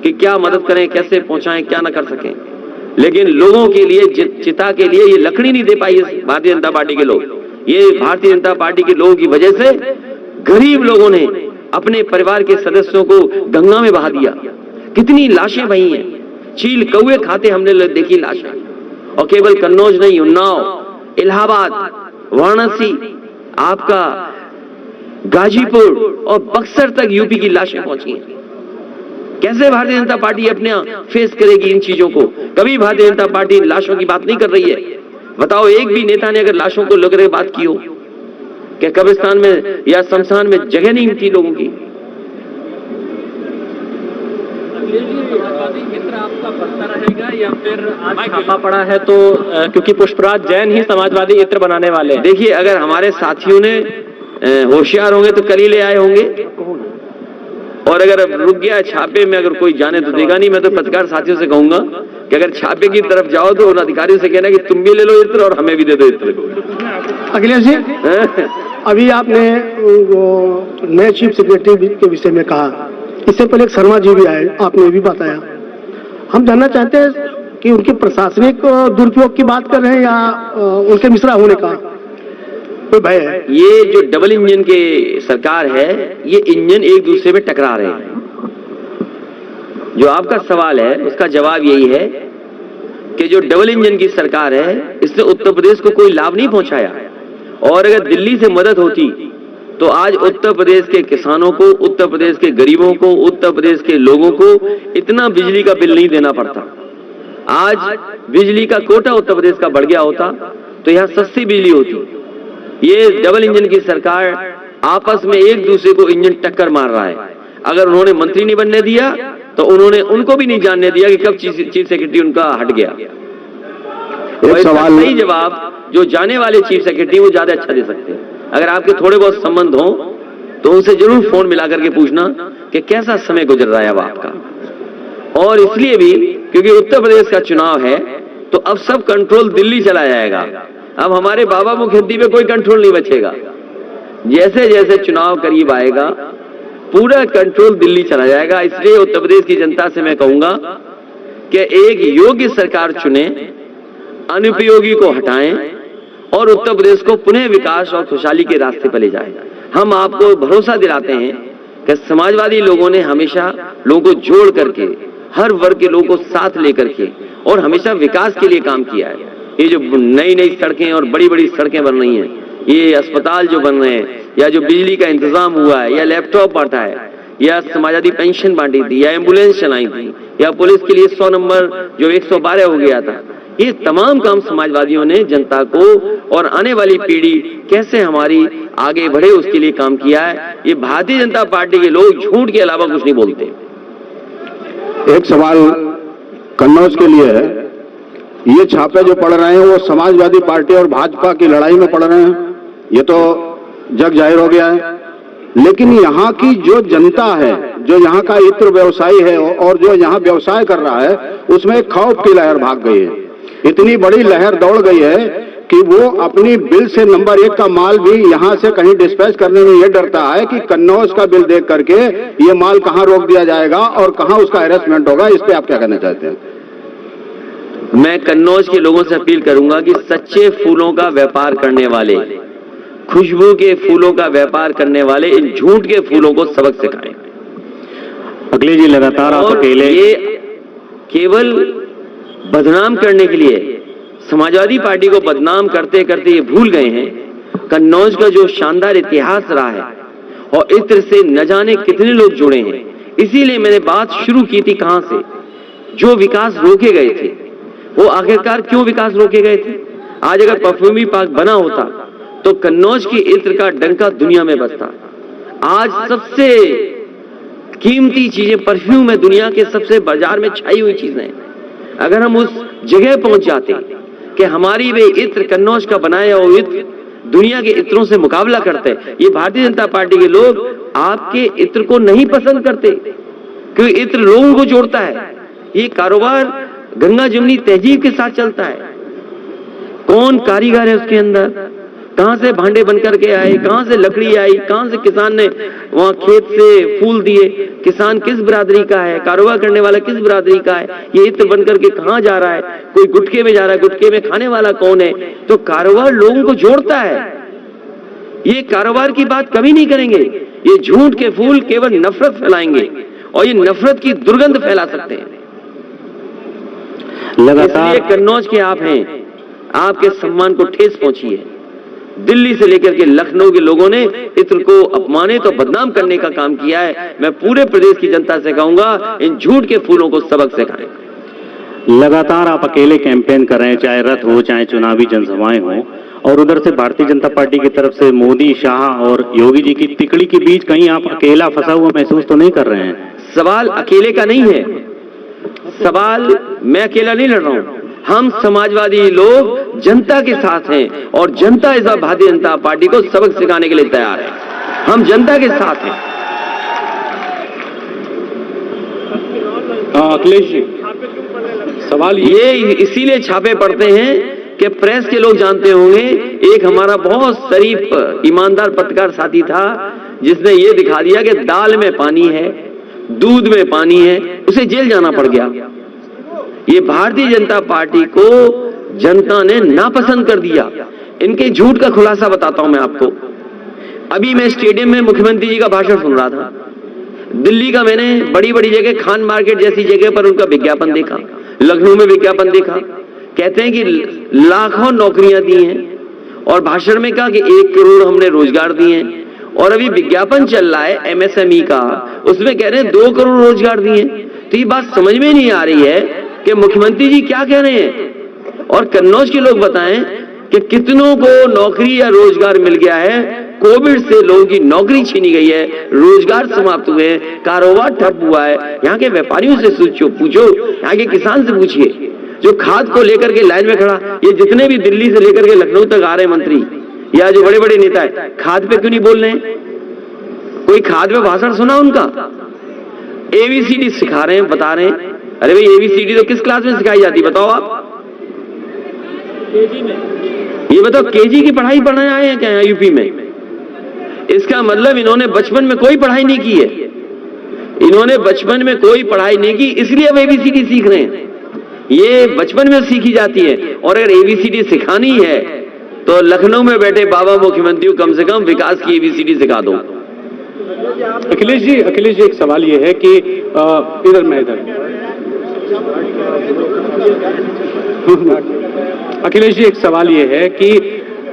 कि क्या मदद करें, कैसे पहुंचाएं, क्या ना कर सकें। लेकिन लोगों के लिए, चिता के लिए ये लकड़ी नहीं दे पाई भारतीय जनता पार्टी के लोग। ये भारतीय जनता पार्टी के लोगों की वजह से गरीब लोगों ने अपने परिवार के सदस्यों को गंगा में बहा दिया। कितनी लाशें बही हैं, चील कौवे खाते हमने देखी लाशें। और केवल कन्नौज नहीं, उन्नाव, इलाहाबाद, वाराणसी, आपका गाजीपुर और बक्सर तक यूपी की लाशें पहुंची हैं। कैसे भारतीय जनता पार्टी अपने फेस करेगी इन चीजों को? कभी भारतीय जनता पार्टी लाशों की बात नहीं कर रही है। बताओ एक भी नेता ने अगर लाशों को लेकर बात की हो कि कब्रिस्तान में या शमशान में जगह नहीं थी लोगों की? मित्र आपका बढ़ता रहेगा या फिर आज छापा पड़ा है तो क्योंकि पुष्पराज जैन ही समाजवादी इत्र बनाने वाले हैं? देखिए अगर हमारे साथियों ने होशियार होंगे तो कल ही ले आए होंगे, और अगर अब रुक गया छापे में, अगर कोई जाने तो देगा नहीं। मैं तो पत्रकार साथियों से कहूंगा कि अगर छापे की तरफ जाओ तो उन अधिकारियों से कहना कि तुम भी ले लो इत्र और हमें भी दे दो इत्र। अखिलेश जी, अभी आपने नए चीफ सेक्रेटरी के विषय में कहा, इससे पहले एक शर्मा जी भी आए, आपने भी बताया। हम जानना चाहते हैं कि उनके प्रशासनिक दुरुपयोग की बात कर रहे हैं या उनके मिश्रा होने का कोई भय है? ये जो डबल इंजन के सरकार है, ये इंजन एक दूसरे में टकरा रहे हैं। जो आपका सवाल है उसका जवाब यही है कि जो डबल इंजन की सरकार है इसने उत्तर प्रदेश को कोई लाभ नहीं पहुंचाया। और अगर दिल्ली से मदद होती तो आज उत्तर प्रदेश के किसानों को, उत्तर प्रदेश के गरीबों को, उत्तर प्रदेश के लोगों को इतना बिजली का बिल नहीं देना पड़ता। आज बिजली का कोटा उत्तर प्रदेश का बढ़ गया होता तो यहाँ सस्ती बिजली होती। ये डबल इंजन की सरकार आपस में एक दूसरे को इंजन टक्कर मार रहा है। अगर उन्होंने मंत्री नहीं बनने दिया तो उन्होंने उनको भी नहीं जानने दिया कि कब चीफ सेक्रेटरी उनका हट गया। एक सवाल सही जवाब जो जाने वाले चीफ सेक्रेटरी वो ज्यादा अच्छा दे सकते हैं। अगर आपके थोड़े बहुत संबंध हो तो उनसे जरूर फोन मिला करके पूछना कि कैसा समय गुजर रहा है अब आपका। और इसलिए भी क्योंकि उत्तर प्रदेश का चुनाव है तो अब सब कंट्रोल दिल्ली चला जाएगा। अब हमारे बाबा मुखर्जी पे कोई कंट्रोल नहीं बचेगा। जैसे जैसे चुनाव करीब आएगा पूरा कंट्रोल दिल्ली चला जाएगा। इसलिए उत्तर प्रदेश की जनता से मैं कहूंगा कि एक योग्य सरकार चुने, अनुपयोगी को हटाएं और उत्तर प्रदेश को पुनः विकास और खुशहाली के रास्ते पर ले जाएं। हम आपको भरोसा दिलाते हैं कि समाजवादी लोगों ने हमेशा लोगों को जोड़ करके, हर वर्ग के लोगों को साथ लेकर के और हमेशा विकास के लिए काम किया है। ये जो नई नई सड़कें और बड़ी बड़ी सड़कें बन रही हैं, ये अस्पताल जो बन रहे हैं, या जो बिजली का इंतजाम हुआ है, या लैपटॉप बांटा है, या समाजवादी पेंशन बांटी थी, या एम्बुलेंस चलाई थी, या पुलिस के लिए 100 नंबर जो 112 हो गया था, ये तमाम काम समाजवादियों ने जनता को और आने वाली पीढ़ी कैसे हमारी आगे बढ़े उसके लिए काम किया है। ये भारतीय जनता पार्टी के लोग झूठ के अलावा कुछ नहीं बोलते। एक सवाल कन्नौज के लिए है। ये छापे जो पड़ रहे हैं वो समाजवादी पार्टी और भाजपा की लड़ाई में पड़ रहे हैं, ये तो जग जाहिर हो गया है। लेकिन यहाँ की जो जनता है, जो यहाँ का इत्र व्यवसायी है और जो यहाँ व्यवसाय कर रहा है, उसमें एक खौफ की लहर भाग गई है। इतनी बड़ी लहर दौड़ गई है कि वो अपनी बिल से नंबर 1 का माल भी यहाँ से कहीं डिस्पैच करने में ये डरता है कि कन्नौज का बिल देख करके ये माल कहाँ रोक दिया जाएगा और कहाँ उसका हैरेसमेंट होगा। इस पे आप क्या कहना चाहते हैं? मैं कन्नौज के लोगों से अपील करूंगा कि सच्चे फूलों का व्यापार करने वाले, खुशबू के फूलों का व्यापार करने वाले इन झूठ के फूलों को सबक सिखाएं। अखिलेश जी, लगातार आप अकेले ये केवल बदनाम करने के लिए, समाजवादी पार्टी को बदनाम करते करते ये भूल गए हैं कन्नौज का जो शानदार इतिहास रहा है और इत्र से न जाने कितने लोग जुड़े हैं। इसीलिए मैंने बात शुरू की थी कहां से, जो विकास रोके गए थे वो आखिरकार क्यों विकास रोके गए थे। आज अगर परफ्यूमी पार्क बना होता तो कन्नौज की इत्र का डंका दुनिया में बजता। आज सबसे कीमती चीजें परफ्यूम है, दुनिया के सबसे बाजार में छाई हुई चीजें। अगर हम उस जगह पहुंच जाते कि हमारी वे इत्र, कन्नौज का बनाया हुआ इत्र दुनिया के इत्रों से मुकाबला करते। ये भारतीय जनता पार्टी के लोग आपके इत्र को नहीं पसंद करते क्योंकि इत्र लोगों को जोड़ता है। ये कारोबार गंगा जमुनी तहजीब के साथ चलता है। कौन कारीगर है उसके अंदर, कहां से भांडे बनकर के आए, कहां से लकड़ी आई, कहां से किसान ने वहां खेत से फूल दिए, किसान किस बिरादरी का है, कारोबार करने वाला किस बिरादरी का है, ये इत्र बनकर के कहां जा रहा है, कोई गुटके में जा रहा है, गुटके में खाने वाला कौन है। तो कारोबार लोगों को जोड़ता है। ये कारोबार की बात कभी नहीं करेंगे। ये झूठ के फूल केवल नफरत फैलाएंगे और ये नफरत की दुर्गंध फैला सकते हैं। लगातार कन्नौज के आप हैं, आपके सम्मान को ठेस पहुंची है। दिल्ली से लेकर के लखनऊ के लोगों ने इत्र को अपमानित और बदनाम करने का काम किया है। मैं पूरे प्रदेश की जनता से कहूंगा इन झूठ के फूलों को सबक सिखाएं। लगातार आप अकेले कैंपेन कर रहे हैं, चाहे रथ हो चाहे चुनावी जनसभाएं हो, और उधर से भारतीय जनता पार्टी की तरफ से मोदी, शाह और योगी जी की तिकड़ी के बीच कहीं आप अकेला फंसा हुआ महसूस तो नहीं कर रहे हैं? सवाल अकेले का नहीं है, सवाल मैं अकेला नहीं लड़ रहा हूं। हम समाजवादी लोग जनता के साथ हैं और जनता इस बार भारतीय जनता पार्टी को सबक सिखाने के लिए तैयार है। हम जनता के साथ हैं। अखिलेश जी, सवाल ये इसीलिए छापे पड़ते हैं कि प्रेस के लोग जानते होंगे, एक हमारा बहुत शरीफ ईमानदार पत्रकार साथी था जिसने ये दिखा दिया कि दाल में पानी है, दूध में पानी है, उसे जेल जाना पड़ गया। ये भारतीय जनता पार्टी को जनता ने नापसंद कर दिया। इनके झूठ का खुलासा बताता हूं मैं आपको। अभी मैं स्टेडियम में मुख्यमंत्री जी का भाषण सुन रहा था। दिल्ली का मैंने बड़ी बड़ी जगह, खान मार्केट जैसी जगह पर उनका विज्ञापन देखा, लखनऊ में विज्ञापन देखा। कहते हैं कि लाखों नौकरियां दी हैं और भाषण में कहा कि 1 करोड़ हमने रोजगार दिए हैं। और अभी विज्ञापन चल रहा है एमएसएमई का, उसमें कह रहे हैं 2 करोड़ रोजगार दिए। तो ये बात समझ में नहीं आ रही है कि मुख्यमंत्री जी क्या कह रहे हैं। और कन्नौज के लोग बताएं कि कितनों को नौकरी या रोजगार मिल गया है, कोविड से लोगों की नौकरी छीनी गई है, रोजगार समाप्त हुए हैं, कारोबार ठप हुआ है। यहाँ के व्यापारियों से पूछो, यहाँ के किसान से पूछिए, जो खाद को लेकर के लाइन में खड़ा, ये जितने भी दिल्ली से लेकर के लखनऊ तक आ रहे मंत्री या जो बड़े बड़े नेता है, खाद पे क्यों नहीं बोल रहे हैं? कोई खाद पे भाषण सुना उनका? एबीसीडी सिखा रहे हैं, बता रहे हैं। अरे भाई, एबीसीडी तो किस क्लास में सिखाई जाती, बताओ आप? ये बताओ, केजी की पढ़ाई पढ़ने आए हैं क्या यहाँ यूपी में? इसका मतलब इन्होंने बचपन में कोई पढ़ाई नहीं की है। इन्होंने बचपन में कोई पढ़ाई नहीं की, इसलिए अब एबीसीडी सीख रहे हैं। ये बचपन में सीखी जाती है। और अगर एबीसीडी सिखानी है तो लखनऊ में बैठे बाबा मुख्यमंत्री को कम से कम विकास की एबीसीडी सिखा दो। अखिलेश जी, एक सवाल ये है कि अखिलेश जी, एक सवाल ये है कि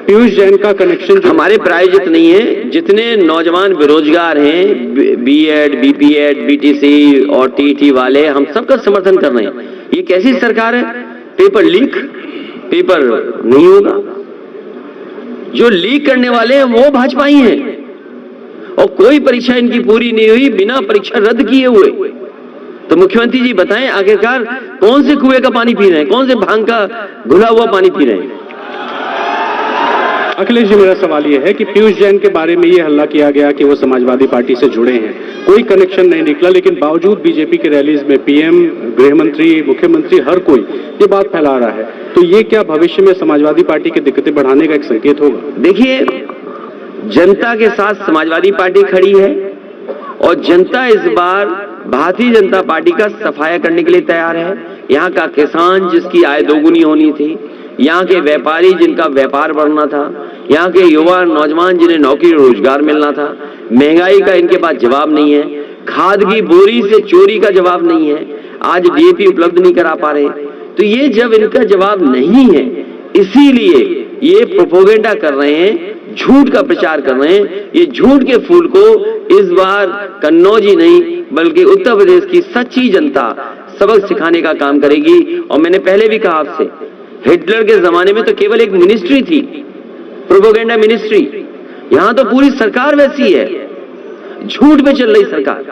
पीयूष जैन का कनेक्शन हमारे प्रायोजित नहीं है। जितने नौजवान बेरोजगार हैं, बीएड, बीपीएड, बीटीसी और टीटी वाले, हम सबका समर्थन कर रहे हैं। ये कैसी सरकार है? पेपर लीक, पेपर नहीं होगा। जो लीक करने वाले हैं वो भाजपा ही हैं, और कोई परीक्षा इनकी पूरी नहीं हुई, बिना परीक्षा रद्द किए हुए। तो मुख्यमंत्री जी बताएं, आखिरकार कौन से कुएं का पानी पी रहे हैं, कौन से भांग का घुला हुआ पानी पी रहे हैं? अखिलेश जी, मेरा सवाल यह है कि पीयूष जैन के बारे में ये हल्ला किया गया कि वो समाजवादी पार्टी से जुड़े हैं, कोई कनेक्शन नहीं निकला, लेकिन बावजूद बीजेपी की रैलीज में पीएम, गृह मंत्री, मुख्यमंत्री, हर कोई ये बात फैला रहा है। तो ये क्या भविष्य में समाजवादी पार्टी की दिक्कतें बढ़ाने का एक संकेत होगा? देखिए, जनता के साथ समाजवादी पार्टी खड़ी है, और जनता इस बार भारतीय जनता पार्टी का सफाया करने के लिए तैयार है। यहाँ का किसान जिसकी आय दोगुनी होनी थी, यहाँ के व्यापारी जिनका व्यापार बढ़ना था, यहाँ के युवा नौजवान जिन्हें नौकरी रोजगार मिलना था, महंगाई का इनके पास जवाब नहीं है, खाद की बोरी से चोरी का जवाब नहीं है, आज डीएपी उपलब्ध नहीं करा पा रहे। तो ये जब इनका जवाब नहीं है, इसीलिए ये प्रोपोगेंडा कर रहे हैं, झूठ का प्रचार कर रहे हैं। ये झूठ के फूल को इस बार कन्नौज ही नहीं बल्कि उत्तर प्रदेश की सच्ची जनता सबक सिखाने का काम करेगी। और मैंने पहले भी कहा आपसे, हिटलर के जमाने में तो केवल एक मिनिस्ट्री थी, प्रोपोगेंडा मिनिस्ट्री। यहां तो पूरी सरकार वैसी है, झूठ पे चल रही सरकार।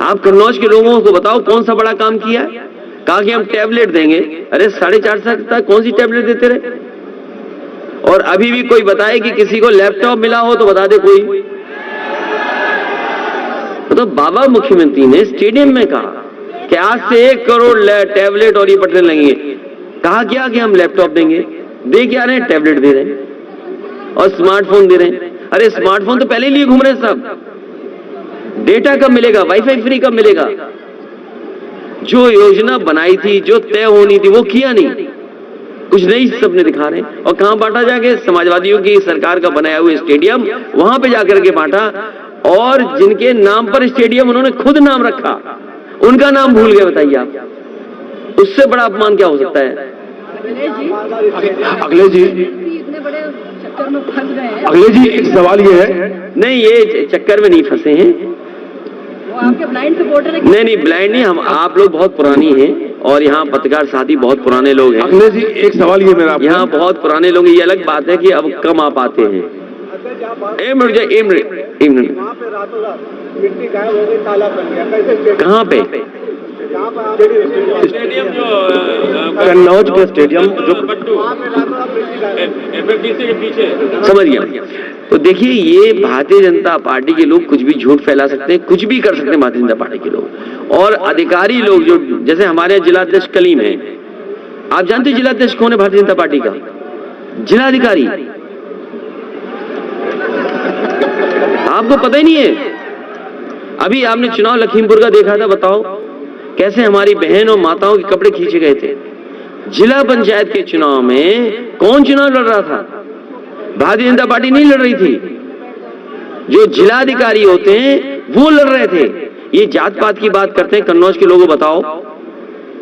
आप कन्नौज के लोगों को बताओ कौन सा बड़ा काम किया? कहा कि हम टैबलेट देंगे। अरे 4.5 साल तक कौन सी टैबलेट देते रहे? और अभी भी कोई बताए कि किसी को लैपटॉप मिला हो तो बता दे कोई। तो बाबा मुख्यमंत्री ने स्टेडियम में कहा कि आज से 1 करोड़ टैबलेट और ये बटने लगेंगे। कहा क्या कि हम लैपटॉप देंगे, दे क्या रहे हैं? टैबलेट दे रहे हैं और स्मार्टफोन दे रहे हैं। अरे स्मार्टफोन तो पहले लिए घूम रहे हैं सब। डेटा कब मिलेगा? वाईफाई फ्री कब मिलेगा? जो योजना बनाई थी, जो तय होनी थी, वो किया नहीं, कुछ नहीं सबने दिखा रहे हैं। और कहां बांटा जाके? समाजवादियों की सरकार का बनाया हुआ स्टेडियम, वहां पे जाकर के बांटा। और जिनके नाम पर स्टेडियम उन्होंने खुद नाम रखा, उनका नाम भूल गए। बताइए आप, उससे बड़ा अपमान क्या हो सकता है? अखिलेश जी, इतने बड़े चक्कर में फंस गए हैं। अखिलेश जी, एक सवाल ये है। नहीं, ये चक्कर में नहीं फंसे हैं। वो आपके ब्लाइंड सपोर्टर है। नहीं, ब्लाइंड नहीं। हम आप लोग बहुत पुरानी हैं और यहाँ पत्रकार साथी बहुत पुराने लोग हैं। अखिलेश जी, एक सवाल ये मेरा, यहाँ बहुत पुराने लोग। ये अलग बात है कि अब कम आ पाते हैं। कहाँ पे? स्टेडियम जो कन्नौज का स्टेडियम जो एफएफडीसी के पीछे। समझ गया। तो देखिए, ये भारतीय जनता पार्टी के लोग कुछ भी झूठ फैला सकते हैं, कुछ भी कर सकते हैं भारतीय जनता पार्टी के लोग। और अधिकारी लोग जो, जैसे हमारे यहाँ जिलाध्यक्ष कलीम है, आप जानते हैं जिलाध्यक्ष कौन है भारतीय जनता पार्टी का? जिलाधिकारी। आपको पता ही नहीं है? अभी आपने चुनाव लखीमपुर का देखा था, बताओ कैसे हमारी बहन और माताओं के कपड़े खींचे गए थे। जिला पंचायत के चुनाव में कौन चुनाव लड़ रहा था? भारतीय जनता पार्टी नहीं लड़ रही थी, जो जिलाधिकारी होते हैं वो लड़ रहे थे। ये जात पात की बात करते हैं। कन्नौज के लोगों बताओ,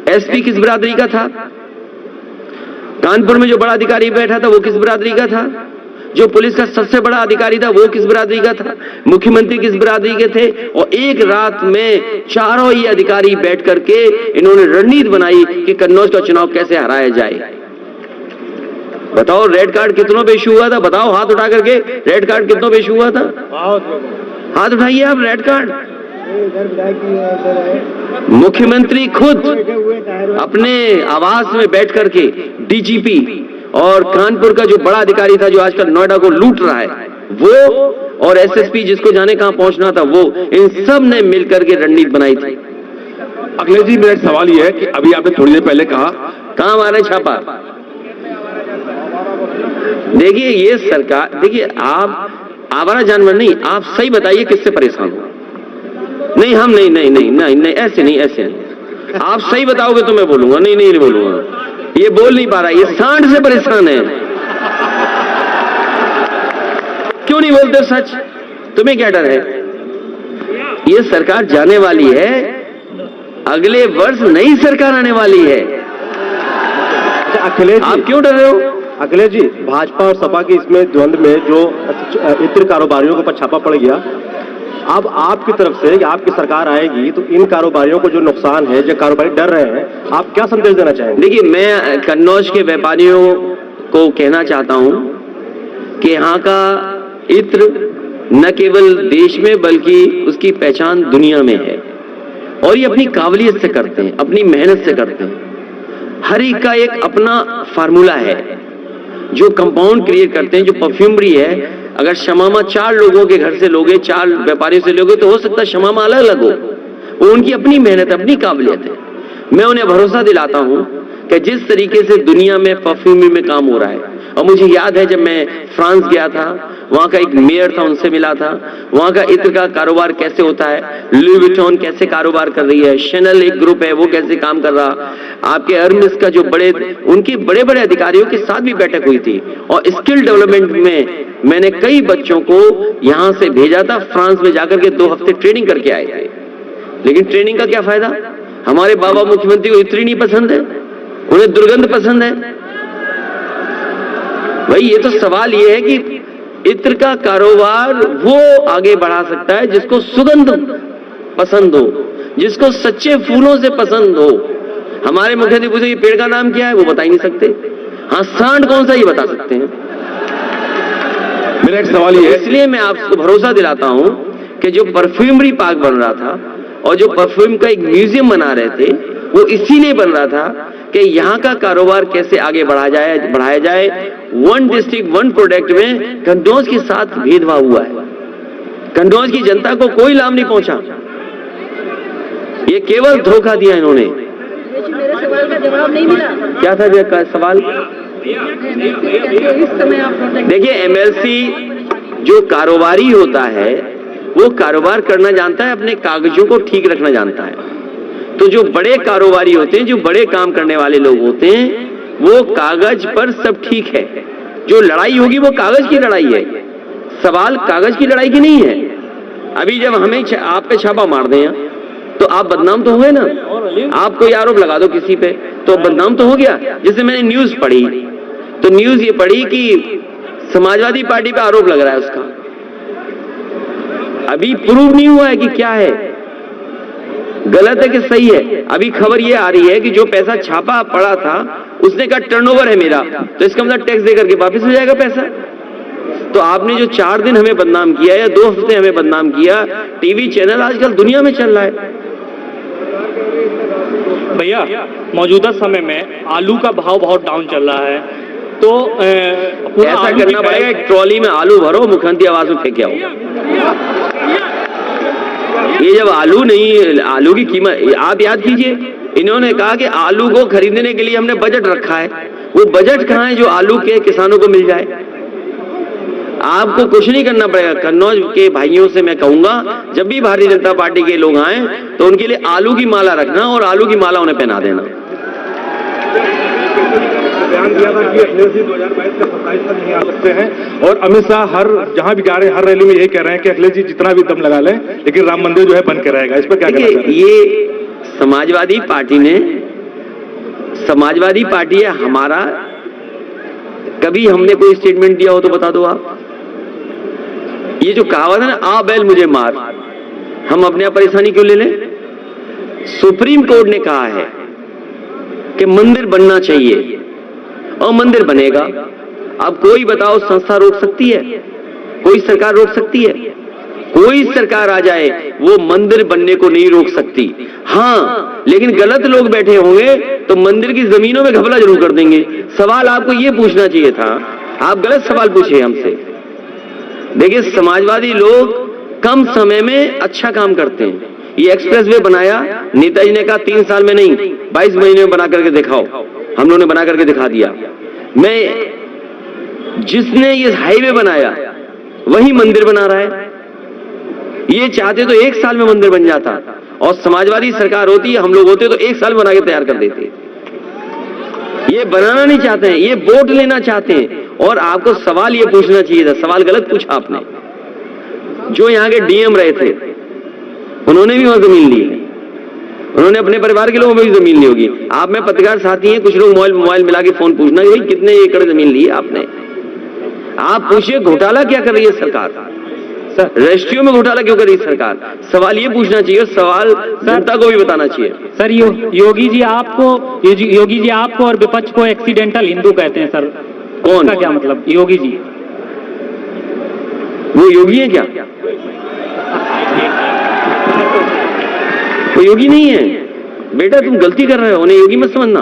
एसपी किस बिरादरी का था? कानपुर में जो बड़ा अधिकारी बैठा था वो किस बिरादरी का था? जो पुलिस का सबसे बड़ा अधिकारी था वो किस बिरादरी का था? मुख्यमंत्री किस बिरादरी के थे? और एक रात में चारों ही अधिकारी बैठ करके इन्होंने रणनीति बनाई कि कन्नौज का चुनाव कैसे हराया जाए। बताओ रेड कार्ड कितनों पे इशू हुआ था, बताओ हाथ उठा करके, रेड कार्ड कितनों पे इशू हुआ था, हाथ उठाइए आप। रेड कार्ड मुख्यमंत्री खुद अपने आवास में बैठ करके डीजीपी और कानपुर का जो बड़ा अधिकारी था जो आजकल नोएडा को लूट रहा है वो, और एसएसपी जिसको जाने कहां पहुंचना था वो, इन सब ने मिलकर के रणनीति बनाई थी। अखिलेश जी, मेरा एक सवाल ये है कि अभी आपने थोड़ी देर पहले कहा कहां मारे छापा। देखिए ये सरकार, देखिए आप आवारा जानवर नहीं, आप सही बताइए किससे परेशान हो। नहीं हम नहीं नहीं नहीं नहीं नहीं ऐसे नहीं, ऐसे नहीं, आप सही बताओगे तो मैं बोलूंगा, नहीं नहीं नहीं बोलूंगा। ये बोल नहीं पा रहा, ये सांड से परेशान है। क्यों नहीं बोलते सच, तुम्हें क्या डर है? ये सरकार जाने वाली है, अगले वर्ष नई सरकार आने वाली है। अखिलेश, आप क्यों डर रहे हो? अखिलेश जी, भाजपा और सपा के इसमें द्वंद में जो इत्र कारोबारियों के ऊपर छापा पड़ गया, अब आपकी तरफ से कि आपकी सरकार आएगी तो इन कारोबारियों को जो नुकसान है, जो कारोबारी डर रहे हैं, आप क्या संदेश देना चाहेंगे? देखिए मैं कन्नौज के व्यापारियों को कहना चाहता हूं कि यहाँ का इत्र न केवल देश में बल्कि उसकी पहचान दुनिया में है, और ये अपनी काबिलियत से करते हैं, अपनी मेहनत से करते हैं। हर एक का एक अपना फार्मूला है, जो कंपाउंड क्रिएट करते हैं, जो परफ्यूमरी है। अगर शमामा 4 लोगों के घर से लोगे, 4 व्यापारियों से लोगे, तो हो सकता है शमामा अलग अलग हो। वो उनकी अपनी मेहनत, अपनी काबिलियत है। मैं उन्हें भरोसा दिलाता हूं कि जिस तरीके से दुनिया में परफ्यूमरी में काम हो रहा है, और मुझे याद है जब मैं फ्रांस गया था, वहां का एक मेयर था, उनसे मिला था, वहां का इत्र का कारोबार कैसे होता है, लुई विटॉन कैसे कारोबार कर रही है, शैनल एक ग्रुप है वो कैसे काम कर रहा, आपके हर्मेस का जो बड़े, उनके बड़े बड़े अधिकारियों के साथ भी बैठक हुई थी। और स्किल डेवलपमेंट में मैंने कई बच्चों को यहां से भेजा था, फ्रांस में जाकर के 2 हफ्ते ट्रेनिंग करके आए थे। लेकिन ट्रेनिंग का क्या फायदा? हमारे बाबा मुख्यमंत्री को इत्र नहीं पसंद है, उन्हें दुर्गंध पसंद है। भाई ये तो सवाल ये है कि इत्र का कारोबार वो आगे बढ़ा सकता है जिसको सुगंध पसंद हो, जिसको सच्चे फूलों से पसंद हो। हमारे मुख्यमंत्री पूछे ये पेड़ का नाम क्या है, वो बता ही नहीं सकते। हाँ, सांड कौन सा, ये बता सकते हैं। मेरा एक सवाल ये है, इसलिए मैं आपको भरोसा दिलाता हूं कि जो परफ्यूमरी पार्क बन रहा था और जो परफ्यूम का एक म्यूजियम बना रहे थे, वो इसीलिए बन रहा था कि यहाँ का कारोबार कैसे आगे बढ़ाया जाए। 1 डिस्ट्रिक्ट 1 प्रोडक्ट में कन्नौज के साथ भेदभाव हुआ है। कन्नौज की जनता को कोई लाभ नहीं पहुंचा, ये केवल धोखा दिया इन्होंने। मेरे सवाल का जवाब नहीं मिला। क्या था ये सवाल? इस समय आप देखिए एमएलसी जो कारोबारी होता है वो कारोबार करना जानता है, अपने कागजों को ठीक रखना जानता है। तो जो बड़े कारोबारी होते हैं, जो बड़े काम करने वाले लोग होते हैं, वो कागज पर सब ठीक है। जो लड़ाई होगी वो कागज की लड़ाई है, सवाल कागज की लड़ाई की नहीं है। अभी जब हमें आप पे छापा मार दें तो आप बदनाम तो हुए ना, आप कोई आरोप लगा दो किसी पे तो बदनाम तो हो गया। जैसे मैंने न्यूज पढ़ी तो न्यूज ये पढ़ी कि समाजवादी पार्टी पे आरोप लग रहा है उसका, अभी प्रूव नहीं हुआ है कि क्या है, गलत है कि सही है। अभी खबर ये आ रही है कि जो पैसा छापा पड़ा था उसने कहा टर्नओवर है मेरा, तो इसका मतलब टैक्स दे करके वापस हो जाएगा पैसा। तो आपने जो 4 दिन हमें बदनाम किया या 2 हफ्ते हमें बदनाम किया, टीवी चैनल आजकल दुनिया में चल रहा है। भैया मौजूदा समय में आलू का भाव बहुत डाउन चल रहा है, तो ऐसा करना पड़ेगा, एक ट्रॉली में आलू भरो, मुख्यमंत्री आवास में फेंक आओ। ये जब आलू नहीं, आलू की कीमत आप याद कीजिए, इन्होंने कहा कि आलू को खरीदने के लिए हमने बजट रखा है। वो बजट कहाँ है जो आलू के किसानों को मिल जाए? आपको कुछ नहीं करना पड़ेगा। कन्नौज के भाइयों से मैं कहूंगा, जब भी भारतीय जनता पार्टी के लोग आए तो उनके लिए आलू की माला रखना और आलू की माला उन्हें पहना देना। बयान दिया था कि अखिलेश जी 2022 का 27 तक नहीं आ सकते हैं, और अमित शाह हर जहां भी जा रहे हैं हर रैली में यही कह रहे हैं कि अखिलेश जी जितना भी दम लगा लें लेकिन राम मंदिर जो है बन के रहेगा। इस पर क्या कहना चाहते हैं? ये समाजवादी पार्टी है हमारा, कभी हमने कोई स्टेटमेंट दिया हो तो बता दो आप। ये जो कहावत है ना, आ बैल मुझे मार, हम अपने आप परेशानी क्यों ले लें? सुप्रीम कोर्ट ने कहा है कि मंदिर बनना चाहिए और मंदिर बनेगा, अब कोई बताओ संस्था रोक सकती है? कोई सरकार रोक सकती है? कोई सरकार आ जाए वो मंदिर बनने को नहीं रोक सकती। हाँ, लेकिन गलत लोग बैठे होंगे तो मंदिर की जमीनों में घपला जरूर कर देंगे। सवाल आपको ये पूछना चाहिए था, आप गलत सवाल पूछे हमसे। देखिए, समाजवादी लोग कम समय में अच्छा काम करते हैं। ये एक्सप्रेसवे बनाया, नेताजी ने कहा 3 साल में नहीं 22 महीने में बना करके दिखाओ। हम लोगों ने बना करके दिखा दिया। जिसने ये हाईवे बनाया वही मंदिर बना रहा है। ये चाहते तो 1 साल में मंदिर बन जाता, और समाजवादी सरकार होती, हम लोग होते तो 1 साल बना के तैयार कर देते। ये बनाना नहीं चाहते हैं, ये वोट लेना चाहते हैं। और आपको सवाल ये पूछना चाहिए था, सवाल गलत पूछा आपने। जो यहाँ के डीएम रहे थे उन्होंने भी वहां जमीन ली है, उन्होंने अपने परिवार के लोगों में भी जमीन ली होगी। आप में पत्रकार साथी हैं, कुछ लोग मोबाइल मिला के फोन पूछना भाई कितने एकड़ जमीन ली है आपने। आप पूछिए घोटाला क्या कर रही है सरकार, रजिस्ट्रियों में घोटाला क्यों कर रही है सरकार। सवाल ये पूछना चाहिए, सवाल जनता को भी बताना चाहिए। सर, योगी जी आपको और विपक्ष को एक्सीडेंटल हिंदू कहते हैं सर। कौन? का क्या मतलब? योगी जी। वो योगी है क्या? वो योगी नहीं है बेटा, तुम गलती कर रहे हो, उन्हें योगी मत समझना।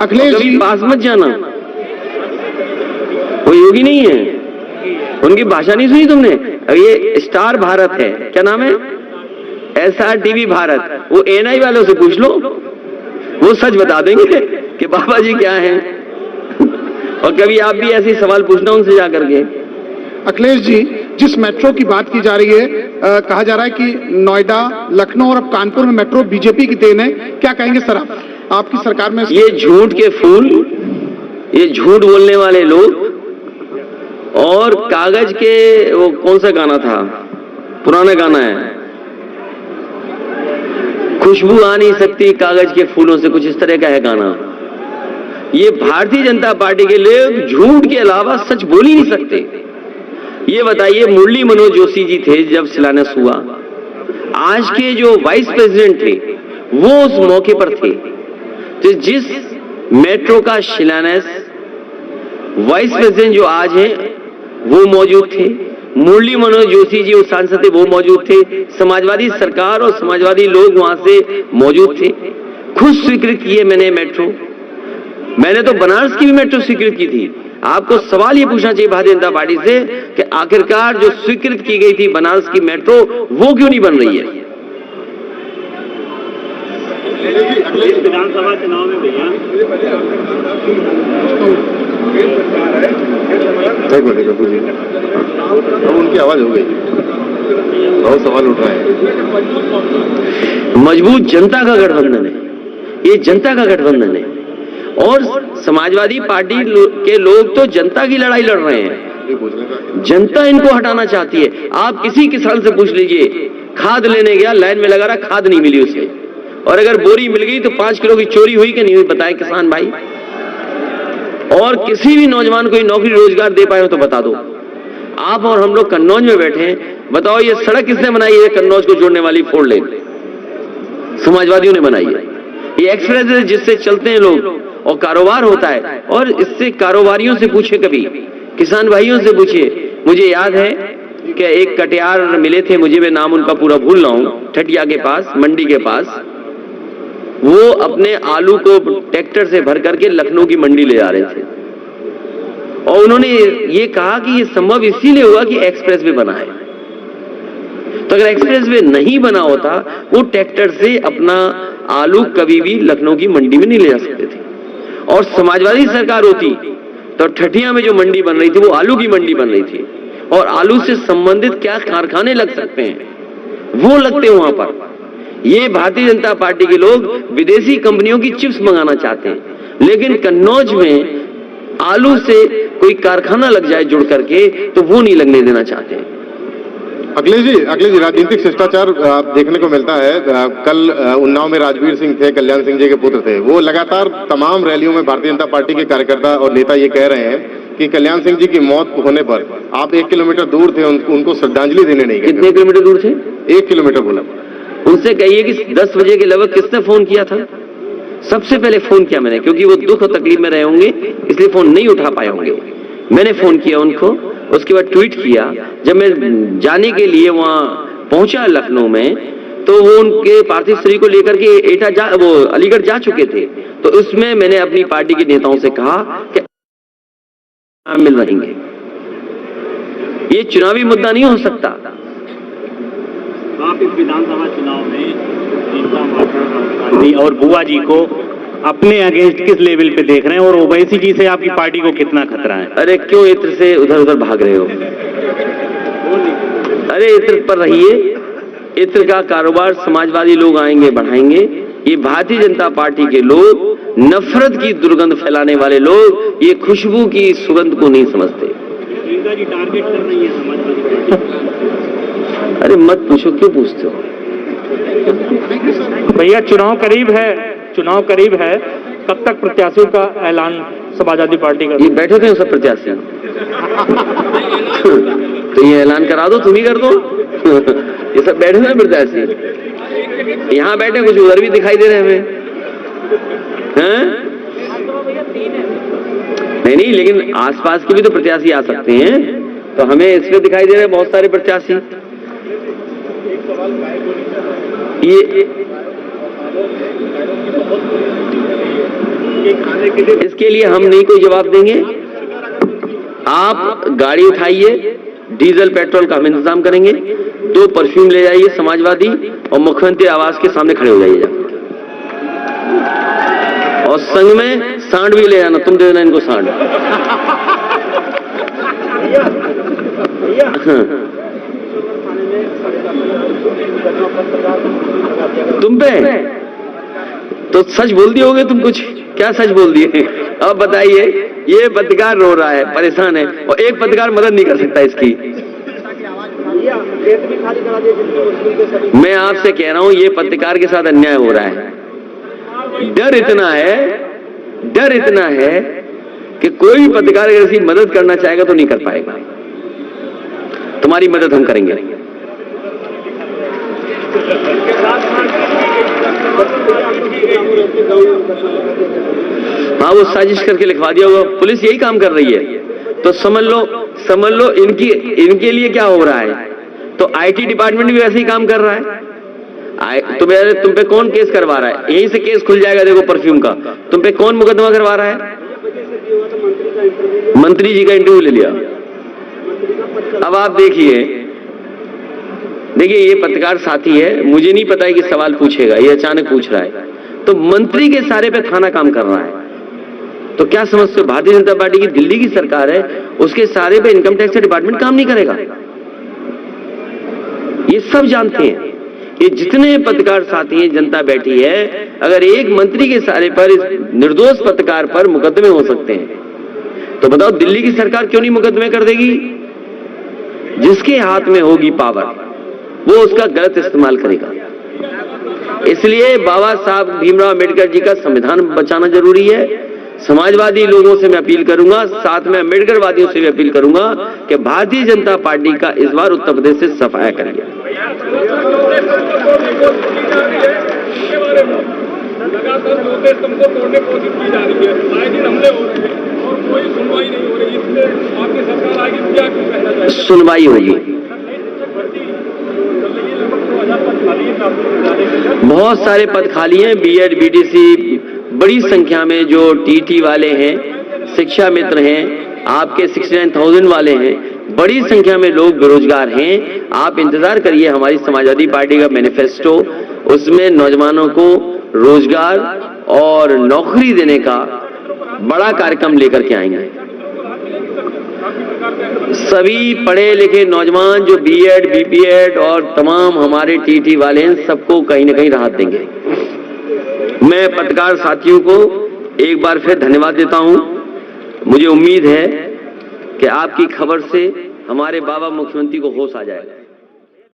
अखिलेश कभी जी, पास मत जाना। वो योगी नहीं है, उनकी भाषा नहीं सुनी तुमने? ये स्टार भारत है, क्या नाम है? SRTV भारत। वो NI वालों से पूछ लो, वो सच बता देंगे कि बाबा जी क्या हैं। और कभी आप भी ऐसे सवाल पूछना उनसे जाकर के। अखिलेश जी, जिस मेट्रो की बात की जा रही है, कहा जा रहा है कि नोएडा, लखनऊ और अब कानपुर में मेट्रो बीजेपी की देन है, क्या कहेंगे सर आप? आपकी सरकार में ये झूठ के फूल, ये झूठ बोलने वाले लोग, और कागज के वो कौन सा गाना था, पुराना गाना है, खुशबू आ नहीं सकती कागज के फूलों से, कुछ इस तरह का है गाना। ये भारतीय जनता पार्टी के लोग झूठ के अलावा सच बोल ही नहीं सकते। ये बताइए, मुरली मनोज जोशी जी थे जब शिलान्यास हुआ, आज के जो वाइस प्रेसिडेंट थे वो उस मौके पर थे। तो जिस मेट्रो का शिलान्यास वाइस प्रेसिडेंट जो आज है वो मौजूद थे, मुरली मनोज जोशी जी उस सांसद थे वो मौजूद थे, समाजवादी सरकार और समाजवादी लोग वहां से मौजूद थे। खुद स्वीकृत किए मैंने मेट्रो, मैंने तो बनारस की भी मेट्रो स्वीकृत की थी। आपको सवाल ये पूछना चाहिए भारतीय जनता पार्टी से कि आखिरकार जो स्वीकृत की गई थी बनारस की मेट्रो वो क्यों नहीं बन रही है। विधानसभा चुनाव में भैया उनकी आवाज हो गई, बहुत सवाल उठ रहे हैं। मजबूत जनता का गठबंधन है, ये जनता का गठबंधन है। और समाजवादी पार्टी के लोग तो जनता की लड़ाई लड़ रहे हैं, जनता इनको हटाना चाहती है। आप किसी किसान से पूछ लीजिए, खाद लेने गया, लाइन में लगा रहा, खाद नहीं मिली उसे, और अगर बोरी मिल गई तो 5 किलो की चोरी हुई कि नहीं हुई, बताए किसान भाई। और किसी भी नौजवान को नौकरी रोजगार दे पाए हो तो बता दो। आप और हम लोग कन्नौज में बैठे हैं, बताओ ये सड़क किसने बनाई है? कन्नौज को जोड़ने वाली 4 लेन समाजवादियों ने बनाई है। ये एक्सप्रेस है जिससे चलते हैं लोग और कारोबार होता है। और इससे कारोबारियों से पूछे, कभी किसान भाइयों से पूछिए। मुझे याद है कि एक कटियार मिले थे, मुझे मैं नाम उनका पूरा भूल रहा हूं, ठटिया के पास, मंडी के पास। वो अपने आलू को ट्रैक्टर से भर करके लखनऊ की मंडी ले जा रहे थे, और उन्होंने ये कहा कि ये संभव इसीलिए हुआ कि एक्सप्रेस वे बना है। तो अगर एक्सप्रेस वे नहीं बना होता, वो ट्रैक्टर से अपना आलू कभी भी लखनऊ की मंडी में नहीं ले जा सकते थे। और समाजवादी सरकार होती तो ठठिया में जो मंडी बन रही थी वो आलू की मंडी बन रही थी, और आलू से संबंधित क्या कारखाने लग सकते हैं वो लगते हैं वहां पर। ये भारतीय जनता पार्टी के लोग विदेशी कंपनियों की चिप्स मंगाना चाहते हैं, लेकिन कन्नौज में आलू से कोई कारखाना लग जाए जुड़ करके तो वो नहीं लगने देना चाहते। अखिलेश जी, राजनीतिक शिष्टाचार देखने को मिलता है। कल उन्नाव में राजवीर सिंह थे, कल्याण सिंह जी के पुत्र थे, वो लगातार तमाम रैलियों में भारतीय जनता पार्टी के कार्यकर्ता और नेता ये कह रहे हैं कि कल्याण सिंह जी की मौत होने पर आप 1 किलोमीटर दूर थे, उनको श्रद्धांजलि देने नहीं गए। कितने किलोमीटर दूर थे? 1 किलोमीटर बोला। उनसे कहिए कि 10 बजे के लगभग किसने फोन किया था? सबसे पहले फोन किया मैंने, क्योंकि वो दुख और तकलीफ में रहे होंगे इसलिए फोन नहीं उठा पाए होंगे। मैंने फोन किया उनको, उसके बाद ट्वीट किया। जब मैं जाने के लिए वहां पहुंचा लखनऊ में, तो वो उनके पार्थिव शरीर को लेकर के वो अलीगढ़ जा चुके थे। तो उसमें मैंने अपनी पार्टी के नेताओं से कहा कि मिल रहेंगे, ये चुनावी मुद्दा नहीं हो सकता। आप इस विधानसभा चुनाव में रीता गांधी और बुआ जी को अपने अगेंस्ट किस लेवल पे देख रहे हैं, और ओवैसी जी से आपकी पार्टी को कितना खतरा है? अरे क्यों इत्र से उधर उधर भाग रहे हो? अरे इत्र पर रहिए, इत्र का कारोबार समाजवादी लोग आएंगे बढ़ाएंगे। ये भारतीय जनता पार्टी के लोग, नफरत की दुर्गंध फैलाने वाले लोग, ये खुशबू की सुगंध को नहीं समझते। जी टारगेट कर रही है समाजवादी पार्टी। अरे मत पूछो, क्यों पूछते हो? भैया चुनाव करीब है, चुनाव करीब है, कब तक प्रत्याशियों का ऐलान समाजवादी पार्टी का? ये बैठे थे सब प्रत्याशी तो ये ऐलान करा दो, तुम ही कर दो ये सब बैठे हुए प्रत्याशी, यहाँ बैठे, कुछ उधर भी दिखाई दे रहे हमें, हैं? नहीं, लेकिन आसपास के भी तो प्रत्याशी आ सकते हैं, तो हमें इसमें दिखाई दे रहे हैं बहुत सारे प्रत्याशी। ये इसके लिए हम नहीं कोई जवाब देंगे। आप गाड़ी उठाइए, डीजल पेट्रोल का हम इंतजाम करेंगे, 2 परफ्यूम ले जाइए समाजवादी, और मुख्यमंत्री आवास के सामने खड़े हो जाइए, और संग में सांड भी ले आना, तुम दे देना इनको सांड। तुम पे तो सच बोल दिए होगे तुम, कुछ क्या सच बोल दिए? अब बताइए, ये पत्रकार रो रहा है, परेशान है, और एक पत्रकार मदद नहीं कर सकता इसकी। मैं आपसे कह रहा हूं, ये पत्रकार के साथ अन्याय हो रहा है। डर इतना है कि कोई भी पत्रकार अगर ऐसी मदद करना चाहेगा तो नहीं कर पाएगा। तुम्हारी मदद हम करेंगे। हाँ, वो साजिश करके लिखवा दिया होगा, पुलिस यही काम कर रही है। तो समझ लो इनके लिए क्या हो रहा है। तो आईटी डिपार्टमेंट भी वैसे ही काम कर रहा है। तुम पे कौन केस करवा रहा है? यहीं से केस खुल जाएगा, देखो परफ्यूम का। तुम पे कौन मुकदमा करवा रहा है? मंत्री जी का इंटरव्यू ले लिया। अब आप देखिए, ये पत्रकार साथी है, मुझे नहीं पता है कि सवाल पूछेगा, ये अचानक पूछ रहा है। तो मंत्री के सारे पे थाना काम कर रहा है। तो क्या समझते हो, भारतीय जनता पार्टी की दिल्ली की सरकार है, उसके सारे पे इनकम टैक्स डिपार्टमेंट काम नहीं करेगा? ये सब जानते हैं। ये जितने पत्रकार साथी हैं, जनता बैठी है, अगर एक मंत्री के सारे पर, इस निर्दोष पत्रकार पर मुकदमे हो सकते हैं, तो बताओ दिल्ली की सरकार क्यों नहीं मुकदमे कर देगी? जिसके हाथ में होगी पावर, वो उसका गलत इस्तेमाल करेगा। इसलिए बाबा साहब भीमराव अम्बेडकर जी का संविधान बचाना जरूरी है। समाजवादी लोगों से मैं अपील करूंगा, साथ में अम्बेडकर वादियों से भी अपील करूंगा कि भारतीय जनता पार्टी का इस बार उत्तर प्रदेश से सफाया करिए। लगातार नोटिस तुमको तोड़ने की कोशिश की जा रही है, आए दिन हमले हो रहे हैं और कोई सुनवाई नहीं हो रही। इसलिए आपकी सरकार आएगी, क्या कहना चाहिए? सुनवाई होगी। बहुत सारे पद खाली हैं, बीएड, बीटीसी, बड़ी संख्या में जो टीटी वाले हैं, शिक्षा मित्र हैं, आपके 69,000 वाले हैं, बड़ी संख्या में लोग बेरोजगार हैं। आप इंतजार करिए, हमारी समाजवादी पार्टी का मैनिफेस्टो, उसमें नौजवानों को रोजगार और नौकरी देने का बड़ा कार्यक्रम लेकर के आएंगे। सभी पढ़े लिखे नौजवान जो बीएड, बीपीएड और तमाम हमारे टीटी वाले हैं, सबको कहीं ना कहीं राहत देंगे। मैं पत्रकार साथियों को एक बार फिर धन्यवाद देता हूं। मुझे उम्मीद है कि आपकी खबर से हमारे बाबा मुख्यमंत्री को होश आ जाएगा।